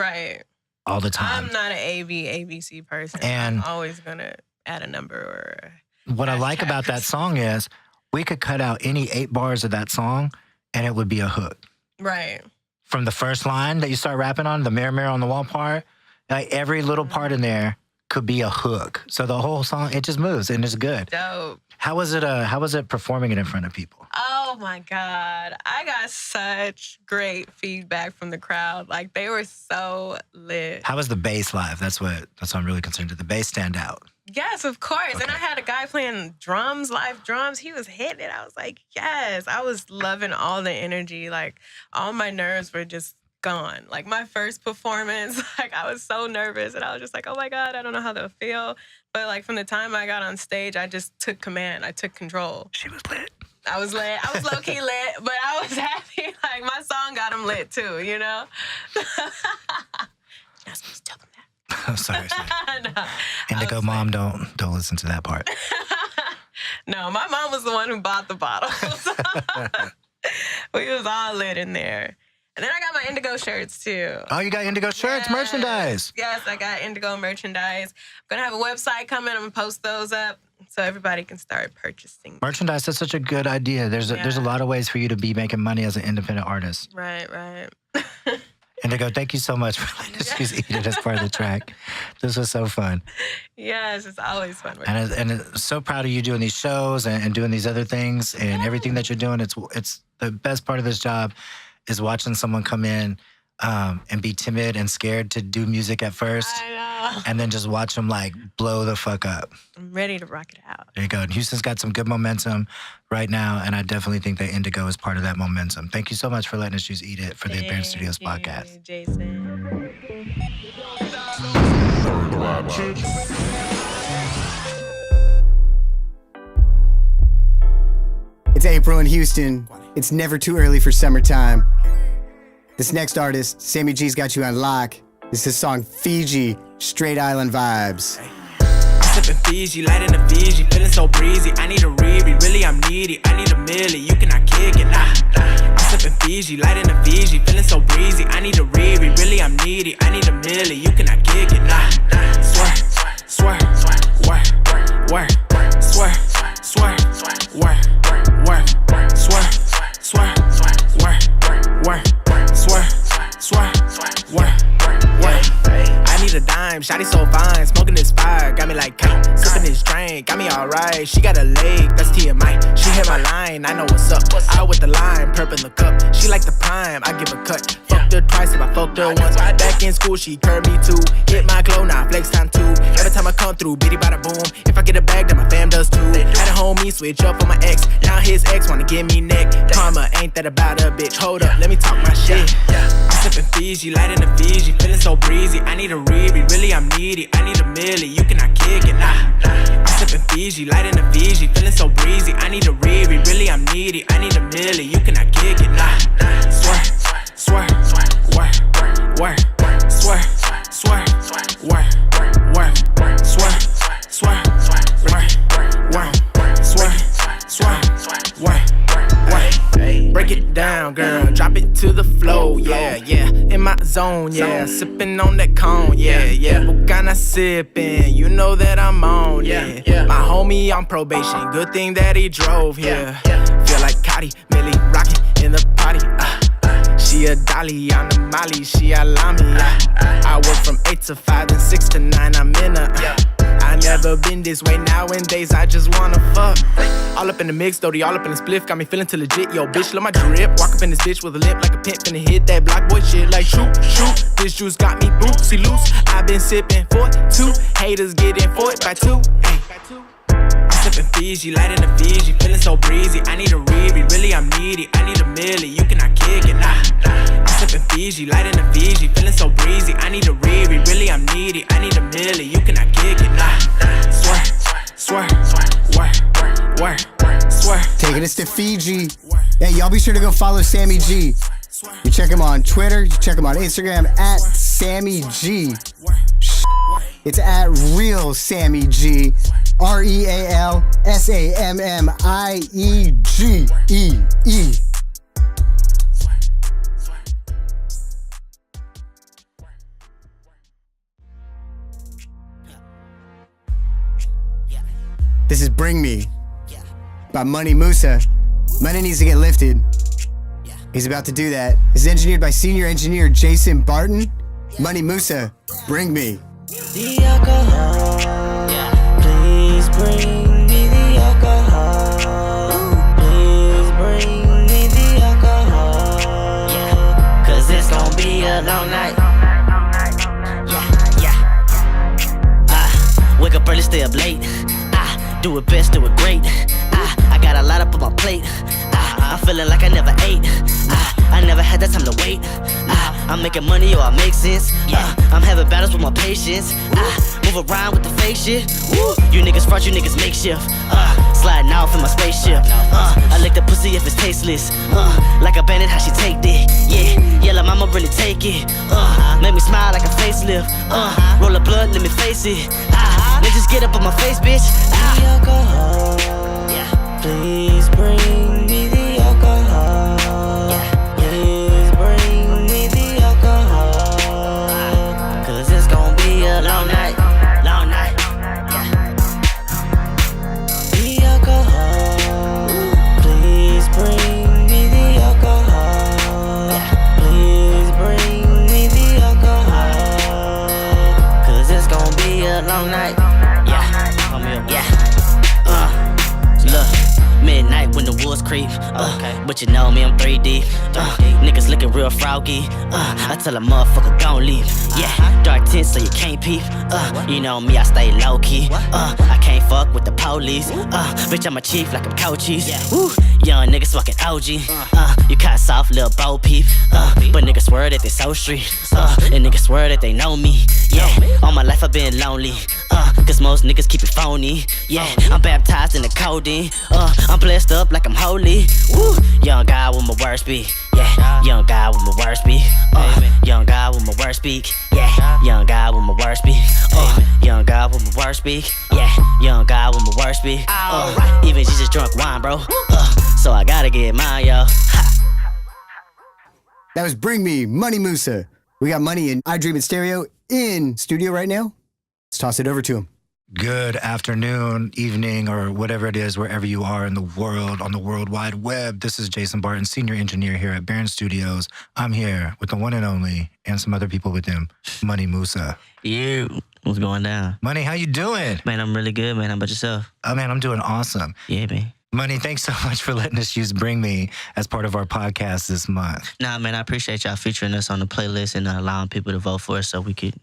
all the time. I'm not an ABC person. And I'm always gonna add a number or. What I like about that song is we could cut out any 8 bars of that song, and it would be a hook. Right. From the first line that you start rapping on, the mirror, mirror on the wall part, like every little part in there could be a hook. So the whole song, it just moves and it's good. Dope. How was it performing it in front of people? Oh my God. I got such great feedback from the crowd. Like, they were so lit. How was the bass live? That's what I'm really concerned with. Did the bass stand out? Yes, of course. Okay. And I had a guy playing drums, live drums. He was hitting it. I was like, yes. I was loving all the energy. Like, all my nerves were just gone. Like, my first performance, like, I was so nervous. And I was just like, oh my God, I don't know how they'll feel. But, like, from the time I got on stage, I just took command. I took control. She was lit. I was lit. I was low-key lit, but I was happy. Like, my song got him lit, too, you know? Not supposed to tell them that. I'm sorry. No, Indigo mom, don't listen to that part. No, my mom was the one who bought the bottles. We was all lit in there. And then I got my Indago shirts, too. Oh, you got Indago shirts, merchandise. Yes, I got Indago merchandise. I'm going to have a website coming. I'm going to post those up so everybody can start purchasing. Merchandise, that's such a good idea. There's a lot of ways for you to be making money as an independent artist. Right, right. Indigo, thank you so much for letting us use Eat It as part of the track. This was so fun. Yes, it's always fun. And I'm so proud of you doing these shows and doing these other things and everything that you're doing. It's the best part of this job is watching someone come in and be timid and scared to do music at first. I know. And then just watch them like blow the fuck up. I'm ready to rock it out. There you go. And Houston's got some good momentum right now, and I definitely think that Indago is part of that momentum. Thank you so much for letting us use Eat It for the B.U.R.N Studios podcast. Jason. It's April in Houston. It's never too early for summertime. This next artist, Sammie Gee's got you on lock. This is his song Fiji, Straight Island Vibes. Sipping Fiji, lighting the Fiji, feeling so breezy. I need a Riri, really I'm needy. I need a milli, you cannot kick it, nah. I'm sipping Fiji, lighting the Fiji, feeling so breezy. I need a Riri, really I'm needy. I need a milli, you cannot kick it, nah. Swear, swear, work, work, swear, swear, work, work, swear, swear, work, work, swear, swear, work. I need a dime, shawty so fine, smoking this fire, got me like sipping this drink, got me alright. She got a leg, that's TMI. She hit my line, I know what's up. Out with the lime, purple in the cup. She like the prime, I give a cut. Fucked her twice if I fucked her once. Back in school, she curved me too. Hit my glow, now flex time too. Every time I come through, bitty bada boom. If I get a bag, then my fam does too. Had a homie switch up on my ex, now his ex wanna give me neck. Karma ain't that about a bitch. Hold up, let me talk my shit. I'm sipping Fiji, lighting the Fiji, feeling so breezy. I need a Riri, really I'm needy. I need a milli, you cannot kick it, nah. I'm sipping Fiji, lighting the Fiji, feeling so breezy. I need a Riri, really I'm needy. I need a milli, you cannot kick it, nah. Swear, swear, work, work, swear, swear, work, work, swear, swear, work, work, swear, swear, work, work. Break it down, girl, drop it to the flow, yeah, yeah. In my zone, yeah, sipping on that cone, yeah, yeah. What kind of sipping? You know that I'm on, yeah. My homie on probation, good thing that he drove here. Feel like Cotty, Millie, rockin' in the party. She a dolly on the molly, she a lami. I work from 8 to 5 and 6 to 9. I'm in a. I never been this way. Nowadays, I just wanna fuck. All up in the mix, though, all up in the spliff. Got me feeling too legit. Yo, bitch, love my drip. Walk up in this bitch with a limp like a pimp. Finna hit that block boy shit like shoot, shoot. This juice got me bootsy loose. I been sipping for 2. Haters getting for it by 2. Hey. I'm sipping Fiji, light in the Fiji. Feeling so breezy. I need a Riri. Really, I'm needy. I need a milli. You cannot kick it. Nah. I'm sipping Fiji, light in the Fiji. Feeling so breezy. I need a Riri. Really, I'm needy. I need a milli. You cannot kick it. Nah. Swear, swear, swear, swear, swear. Taking us to Fiji. Hey, y'all be sure to go follow Sammie Gee. You check him on Twitter. You check him on Instagram at Sammie Gee. It's at Real Sammie Gee. RealSammie-Gee. This is Bring Me by Munny Musa. Munny needs to get lifted. He's about to do that. It's engineered by senior engineer Jason Barton. Munny Musa, Bring Me. The alcohol, please bring me the alcohol. Please bring me the alcohol. Cause it's gon' be a long night. Wake up early, stay up late. Do it best, do it great. I got a lot up on my plate. I'm feeling like I never ate. I never had that time to wait. I'm making money or I make sense. I'm having battles with my patience. Move around with the fake shit. Woo. You niggas front, you niggas makeshift. Sliding off in my spaceship. I lick the pussy if it's tasteless. Like a bandit, how she take it. Yeah, la mama really take it. Make me smile like a facelift. Roll the blood, let me face it. Then just get up on my face, bitch. The alcohol. Please bring me the alcohol. Please bring me the alcohol. Cause it's gon' be a long night. Long night. The alcohol. Please bring me the alcohol. Please bring me the alcohol. Cause it's gon' be a long night. Midnight when the wolves creep, but you know me, I'm 3D. Niggas looking real froggy. I tell a motherfucker gon' leave. Yeah, dark tint so you can't peep. You know me, I stay low key. I can't fuck with the police. Bitch, I'm a chief like I'm coaches. Woo, young niggas fucking OG. You kinda soft, little bo peep. But niggas swear that they so street. And niggas swear that they know me. Yeah, all my life I've been lonely. Cause most niggas keep it phony. Yeah, I'm baptized in the codeine. I'm blessed up like I'm holy. Woo, young guy with my worst beat. Yeah, young guy with my worst beat. Young guy with my worst beat. Yeah, young guy with my worst beat. Young guy with my worst beat. Yeah, young guy with my worst beat. Even Jesus drunk wine, bro. So I gotta get mine, yo. That was Bring Me, Munny Musa. We got Munny and I Dream in Stereo in studio right now. Let's toss it over to him. Good afternoon, evening, or whatever it is, wherever you are in the world, on the World Wide Web. This is Jason Barton, senior engineer here at B.U.R.N Studios. I'm here with the one and only, and some other people with him, Munny Musa. You, what's going down? Munny, how you doing? Man, I'm really good, man. How about yourself? Oh, man, I'm doing awesome. Yeah, man. Munny, thanks so much for letting us use Bring Me as part of our podcast this month. Nah, man, I appreciate y'all featuring us on the playlist and allowing people to vote for us so we could,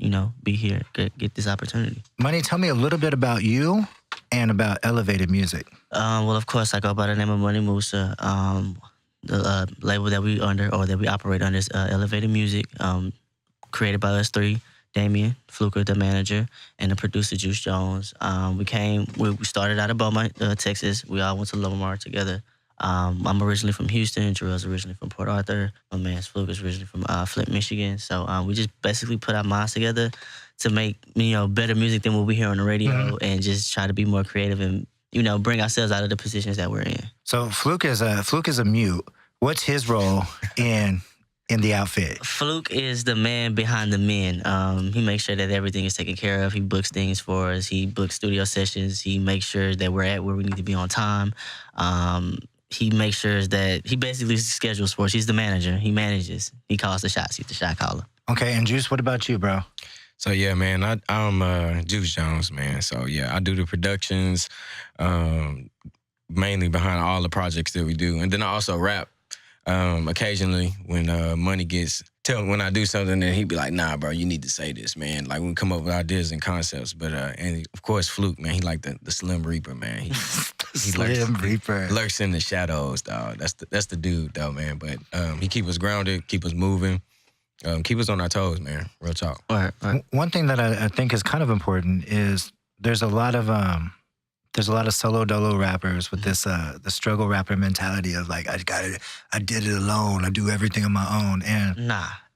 be here, get this opportunity. Munny, tell me a little bit about you and about Elevated Music. Well, of course, I go by the name of Munny Musa. The label that we under or that we operate under is Elevated Music, created by us three. Damien, Fluker, the manager, and the producer, Juice Jones. We started out of Beaumont, Texas. We all went to Lamar together. I'm originally from Houston. Jarrell's originally from Port Arthur. My man Fluker's originally from Flint, Michigan. So we just basically put our minds together to make, better music than what we hear on the radio and just try to be more creative and, bring ourselves out of the positions that we're in. So Fluke is a mute. What's his role in the outfit? Fluke is the man behind the men. He makes sure that everything is taken care of. He books things for us. He books studio sessions. He makes sure that we're at where we need to be on time. He makes sure that he basically schedules for us. He's the manager. He manages. He calls the shots. He's the shot caller. Okay, and Juice, what about you, bro? So yeah, man, I'm Juice Jones, man. So yeah, I do the productions, mainly behind all the projects that we do, and then I also rap occasionally when Munny when I do something, then he'd be like, "Nah, bro, you need to say this, man." Like we come up with ideas and concepts, but and of course Fluke, man, he like the Slim Reaper, man. He Slim Reaper lurks in the shadows, dog. That's the dude, though, man. But he keep us grounded, keep us moving. Keep us on our toes, man. Real talk. Right. One thing that I think is kind of important is there's a lot of solo dolo rappers with this the struggle rapper mentality of like I did it alone, I do everything on my own,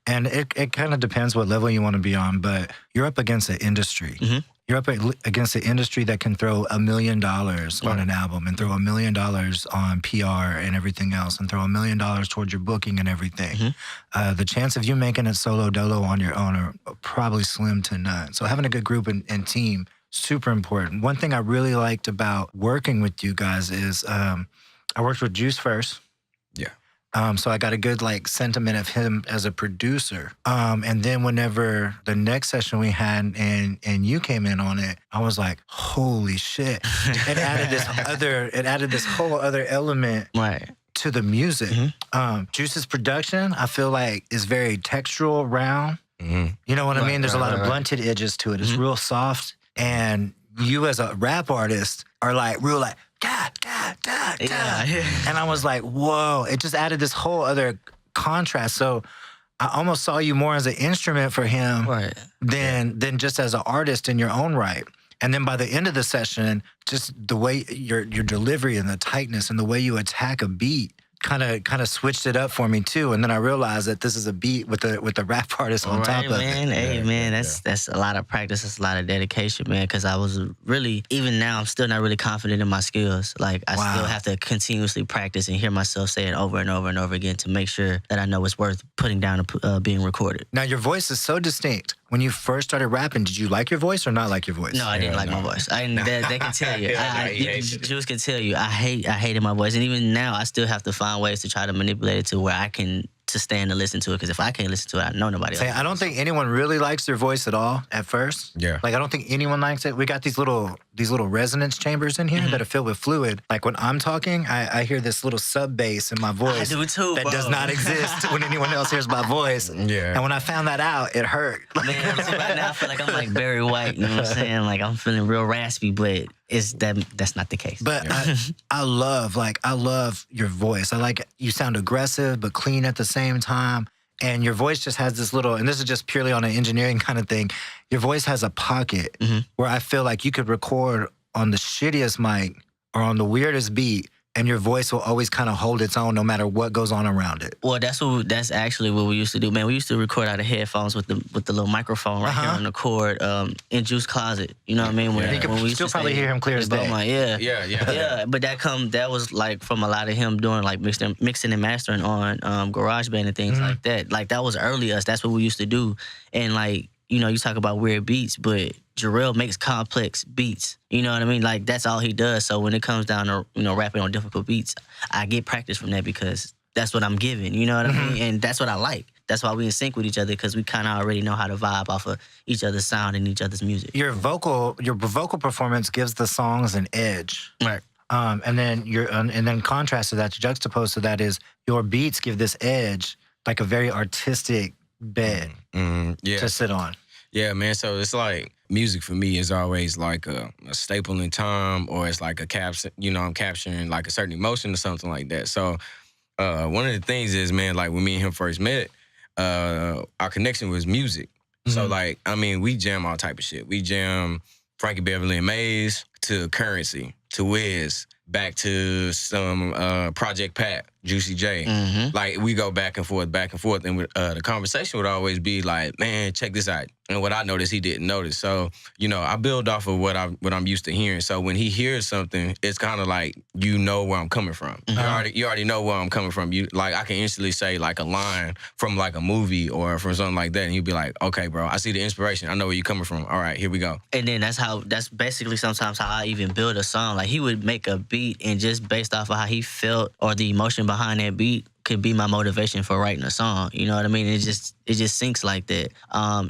and it kind of depends what level you want to be on, but you're up against an industry. Mm-hmm. You're up against an industry that can throw $1 million on an album and throw $1 million on PR and everything else and throw $1 million towards your booking and everything. Mm-hmm. The chance of you making it solo dolo on your own are probably slim to none. So having a good group and team, super important. One thing I really liked about working with you guys is I worked with Juice first. Yeah. So I got a good sentiment of him as a producer. And then whenever the next session we had and you came in on it, I was like, holy shit. It added this whole other element to the music. Mm-hmm. Juice's production, I feel like, is very textural, round. Mm-hmm. You know what I mean? There's a lot of blunted edges to it. It's real soft. And you as a rap artist are real da, da, da, da. Yeah. And I was like, whoa, it just added this whole other contrast. So I almost saw you more as an instrument for him than just as an artist in your own right. And then by the end of the session, just the way your delivery and the tightness and the way you attack a beat kind of switched it up for me too. And then I realized that this is a beat with the rap artist on top of man. it. Hey, man, that's a lot of practice. That's a lot of dedication, man, because I was really, even now, I'm still not really confident in my skills. Like, I still have to continuously practice and hear myself say it over and over and over again to make sure that I know it's worth putting down and being recorded. Now, your voice is so distinct. When you first started rapping, did you like your voice or not like your voice? No, I didn't like my voice. They can tell you. Juice can tell you. I hated my voice, and even now, I still have to find ways to try to manipulate it to where I can to stand and listen to it. Because if I can't listen to it, I know nobody else. I don't think anyone really likes their voice at all at first. Yeah. I don't think anyone likes it. We got these little resonance chambers in here that are filled with fluid. Like when I'm talking, I hear this little sub bass in my voice. I do too, that bro. does not exist when anyone else hears my voice. Yeah. And when I found that out, it hurt. Man, right now I feel like I'm like Barry White. You know what I'm saying? Like I'm feeling real raspy, but that's not the case. But I love your voice. I like you sound aggressive but clean at the same time. And your voice just has this little, and this is just purely on an engineering kind of thing, your voice has a pocket where I feel like you could record on the shittiest mic or on the weirdest beat, and your voice will always kind of hold its own no matter what goes on around it. Well, that's actually what we used to do, man. We used to record out of headphones with the little microphone right here on the cord in Juice closet. You know what I mean? You can still probably hear him clear as day. Yeah. But that was like from a lot of him doing like mixing and mastering on GarageBand and things like that. Like that was early us. That's what we used to do. And like, you know, you talk about weird beats, but Jarrell makes complex beats. You know what I mean? Like, that's all he does. So when it comes down to, you know, rapping on difficult beats, I get practice from that because that's what I'm given. You know what I mean? And that's what I like. That's why we in sync with each other, because we kind of already know how to vibe off of each other's sound and each other's music. Your vocal performance gives the songs an edge. Right. And then contrast to that, juxtaposed to that is your beats give this edge, like a very artistic bed to sit on. Yeah, man. So it's like music for me is always like a staple in time, or it's like a capture. You know, I'm capturing like a certain emotion or something like that. So one of the things is, man, like when me and him first met, our connection was music. So like, I mean, we jam all type of shit. We jam Frankie Beverly and Maze to Currency to Wiz, back to some Project Pat, Juicy J. Like, we go back and forth. And the conversation would always be like, man, check this out. And what I noticed, he didn't notice. So, you know, I build off of what I'm used to hearing. So when he hears something, it's kind of like, you know where I'm coming from. You already know where I'm coming from. Like, I can instantly say like a line from like a movie or from something like that. And he'd be like, okay, bro, I see the inspiration. I know where you're coming from. All right, here we go. And then that's basically sometimes how I even build a song. Like, he would make a beat and just based off of how he felt or the emotion behind that beat, could be my motivation for writing a song. You know what I mean? It just syncs like that.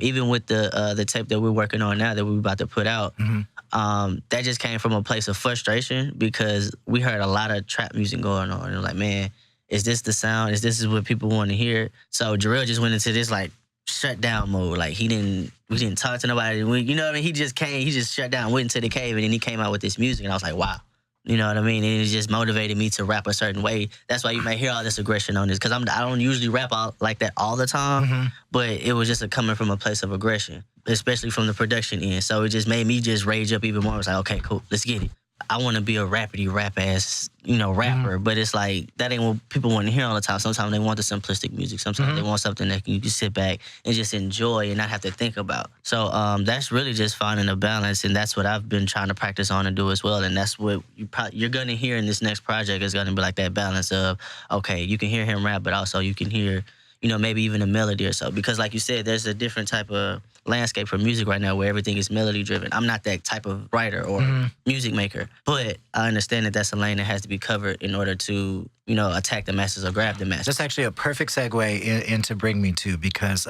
Even with the tape that we're working on now that we're about to put out, that just came from a place of frustration because we heard a lot of trap music going on. And like, man, is this the sound? Is this what people want to hear? So Jarrell just went into this like shut down mode. Like we didn't talk to nobody. You know what I mean? He just shut down, went into the cave, and then he came out with this music, and I was like, wow. You know what I mean? And it just motivated me to rap a certain way. That's why you may hear all this aggression on this, because I don't usually rap out like that all the time, but it was just coming from a place of aggression, especially from the production end. So it just made me just rage up even more. I was like, okay, cool, let's get it. I want to be a rapidy rap-ass, rapper, but it's like, that ain't what people want to hear all the time. Sometimes they want the simplistic music. Sometimes they want something that you can sit back and just enjoy and not have to think about. So that's really just finding a balance, and that's what I've been trying to practice on and do as well. And that's what you're going to hear in this next project is going to be like that balance of, okay, you can hear him rap, but also you can hear, maybe even a melody or so. Because like you said, there's a different type of landscape for music right now where everything is melody driven. I'm not that type of writer or music maker, but I understand that that's a lane that has to be covered in order to, attack the masses or grab the masses. That's actually a perfect segue into Bring Me To, because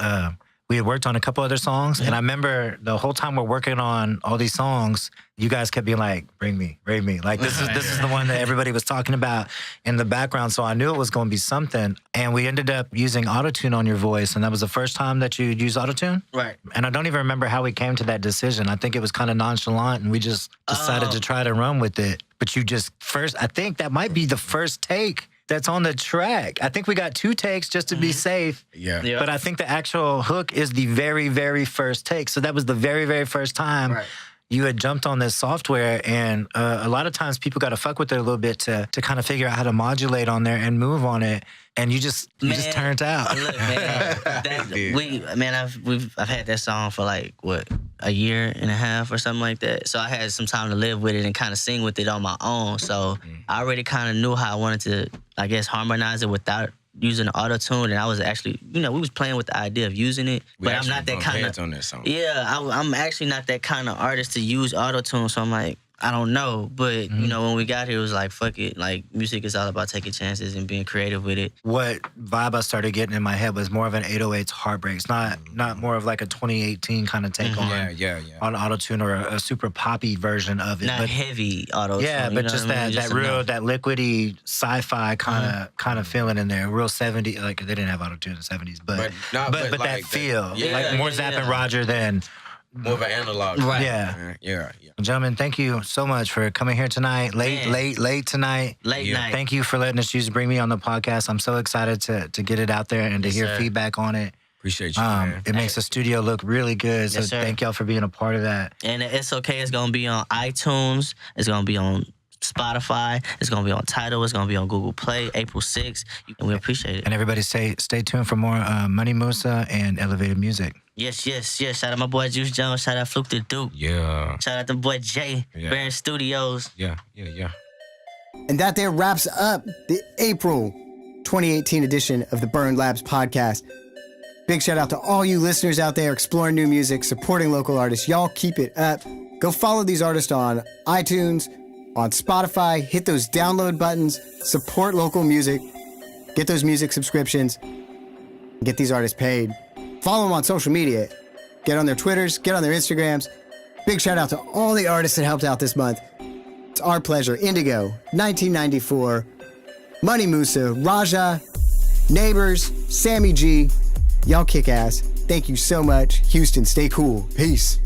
we had worked on a couple other songs, and I remember the whole time we're working on all these songs, you guys kept being like, bring me. Like, this is the one that everybody was talking about in the background, so I knew it was going to be something. And we ended up using autotune on your voice, and that was the first time that you used autotune? Right. And I don't even remember how we came to that decision. I think it was kind of nonchalant, and we just decided to try to run with it. But I think that might be the first take that's on the track. I think we got 2 takes just to be safe. Yeah. But I think the actual hook is the very, very first take. So that was the very, very first time you had jumped on this software. And a lot of times people got to fuck with it a little bit to kind of figure out how to modulate on there and move on it. And you just turned out. Look, man, I've had that song for like a year and a half or something like that. So I had some time to live with it and kind of sing with it on my own. So I already kind of knew how I wanted to, I guess, harmonize it without using auto-tune. And I was actually, we was playing with the idea of using it. But I'm not that kind of on that song. Yeah, I'm actually not that kind of artist to use auto-tune. So I'm like, I don't know, but when we got here, it was like, fuck it. Like, music is all about taking chances and being creative with it. What vibe I started getting in my head was more of an 808s Heartbreaks, not more of like a 2018 kind of take on auto-tune or a super poppy version of it. Not heavy auto-tune. Yeah, but just that that liquidy sci-fi kind of feeling in there, real 70s. Like, they didn't have auto-tune in the 70s, but like that feel, like more Zapp and Rajah than more of an analog. Right. Yeah. Gentlemen, thank you so much for coming here tonight. Late tonight. Late night. Thank you for letting us Bring Me on the podcast. I'm so excited to get it out there and to hear feedback on it. Appreciate you, man. It makes the studio look really good. So thank y'all for being a part of that. And it's okay. It's going to be on iTunes. It's going to be on Spotify. It's going to be on Tidal. It's going to be on Google Play, April 6th. And we appreciate it. And everybody stay tuned for more Munny Musa and Elevated Music. Yes. Shout out my boy Juice Jones. Shout out Fluke the Duke. Yeah. Shout out the boy Jay. B.U.R.N Studios. Yeah. And that there wraps up the April 2018 edition of the B.U.R.N Labs podcast. Big shout out to all you listeners out there exploring new music, supporting local artists. Y'all keep it up. Go follow these artists on iTunes, on Spotify. Hit those download buttons. Support local music. Get those music subscriptions. Get these artists paid. Follow them on social media. Get on their Twitters. Get on their Instagrams. Big shout out to all the artists that helped out this month. It's our pleasure. Indago, 1994, Munny Musa, Rajah, Neighbors, Sammie Gee. Y'all kick ass. Thank you so much. Houston, stay cool. Peace.